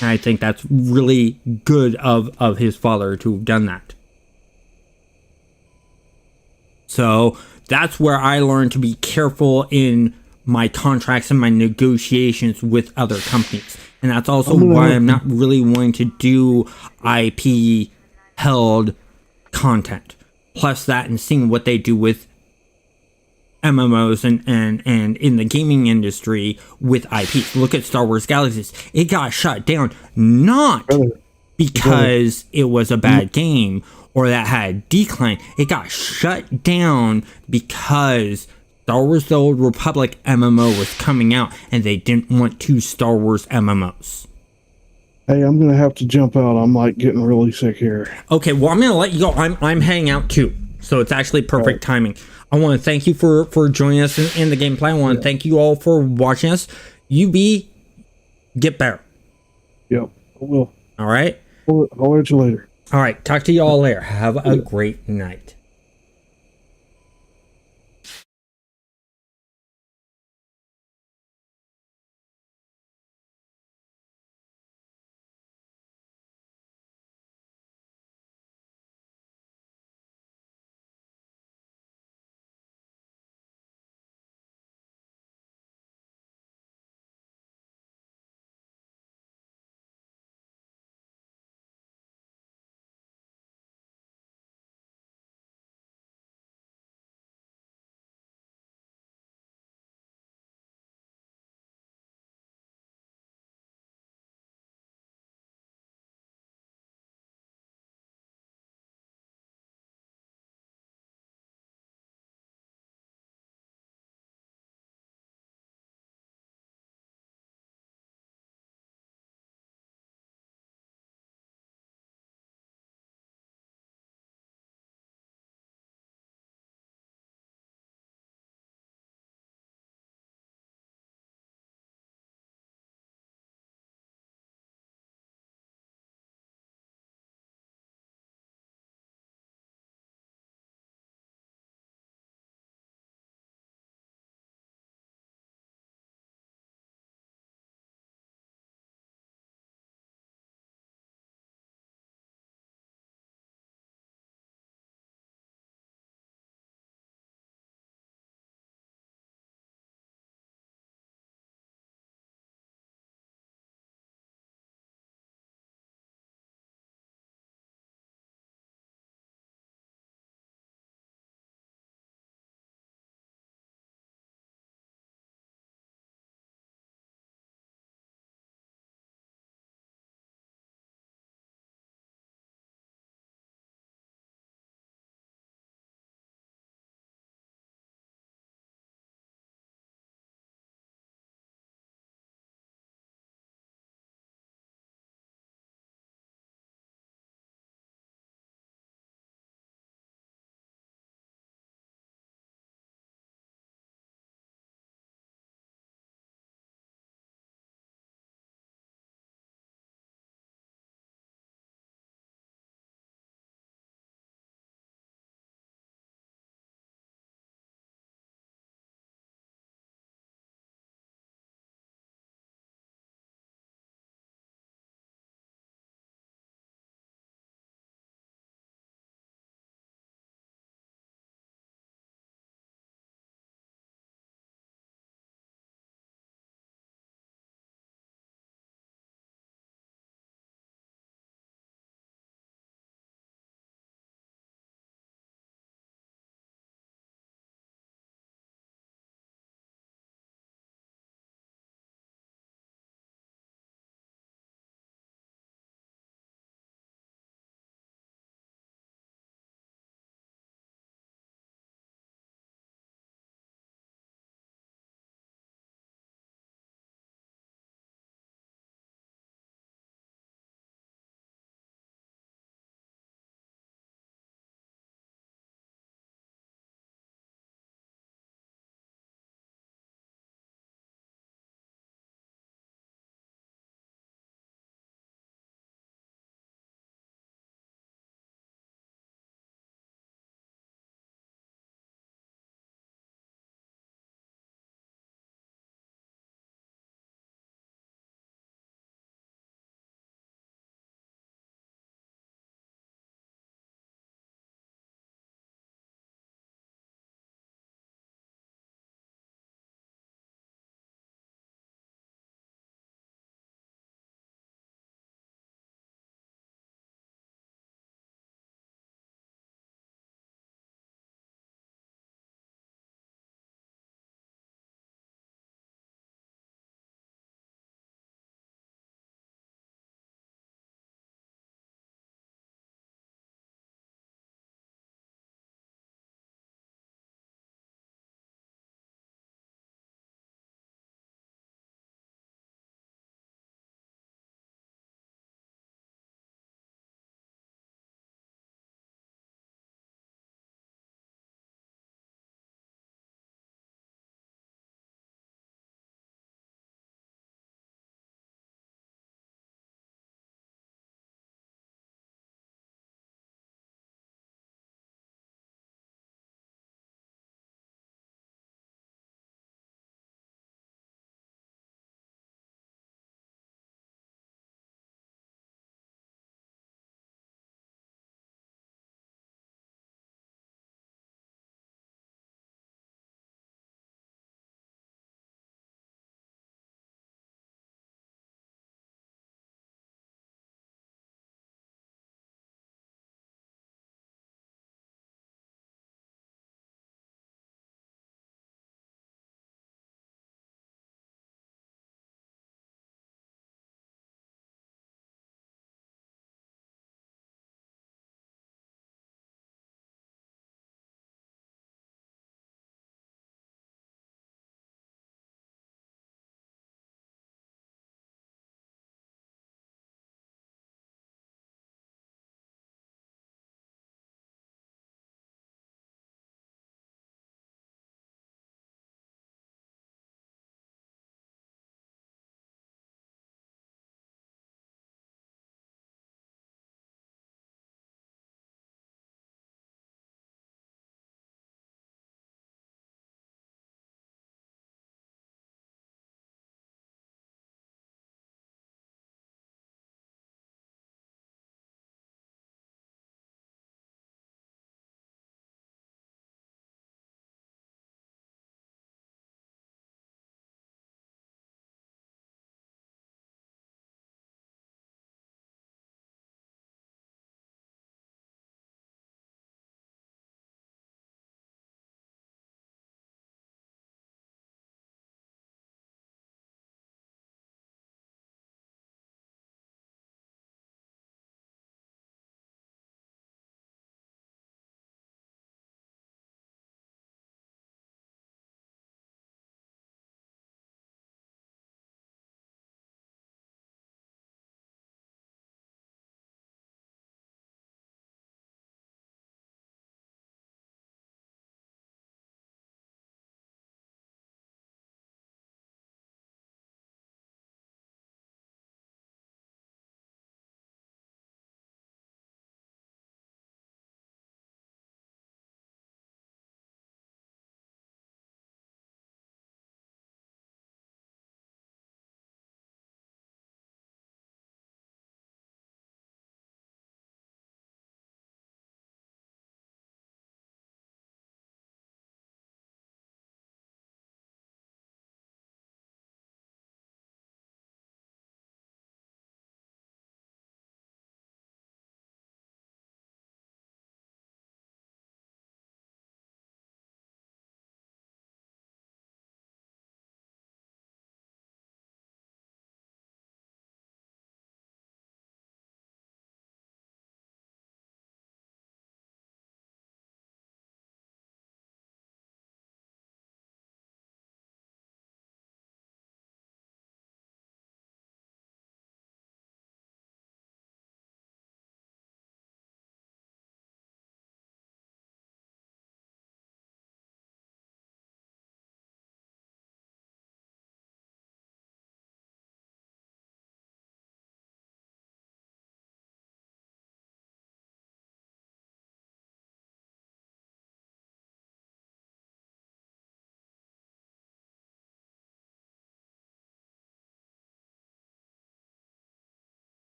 And I think that's really good of his father to have done that. So that's where I learned to be careful in my contracts and my negotiations with other companies. And that's also why I'm not really willing to do IP held content. Plus that, and seeing what they do with MMOs and in the gaming industry with IPs. Look at Star Wars Galaxies. It got shut down not because it was a bad game or that had decline. It got shut down because Star Wars The Old Republic MMO was coming out and they didn't want two Star Wars MMOs. Hey, I'm gonna have to jump out. I'm like getting really sick here. Okay, well I'm gonna let you go. I'm hanging out too, so it's actually perfect timing. I want to thank you for joining us in the gameplay. I want to thank you all for watching us. Get better. Yep, I will. All right. I'll let you later. All right. Talk to you all later. Have a great night.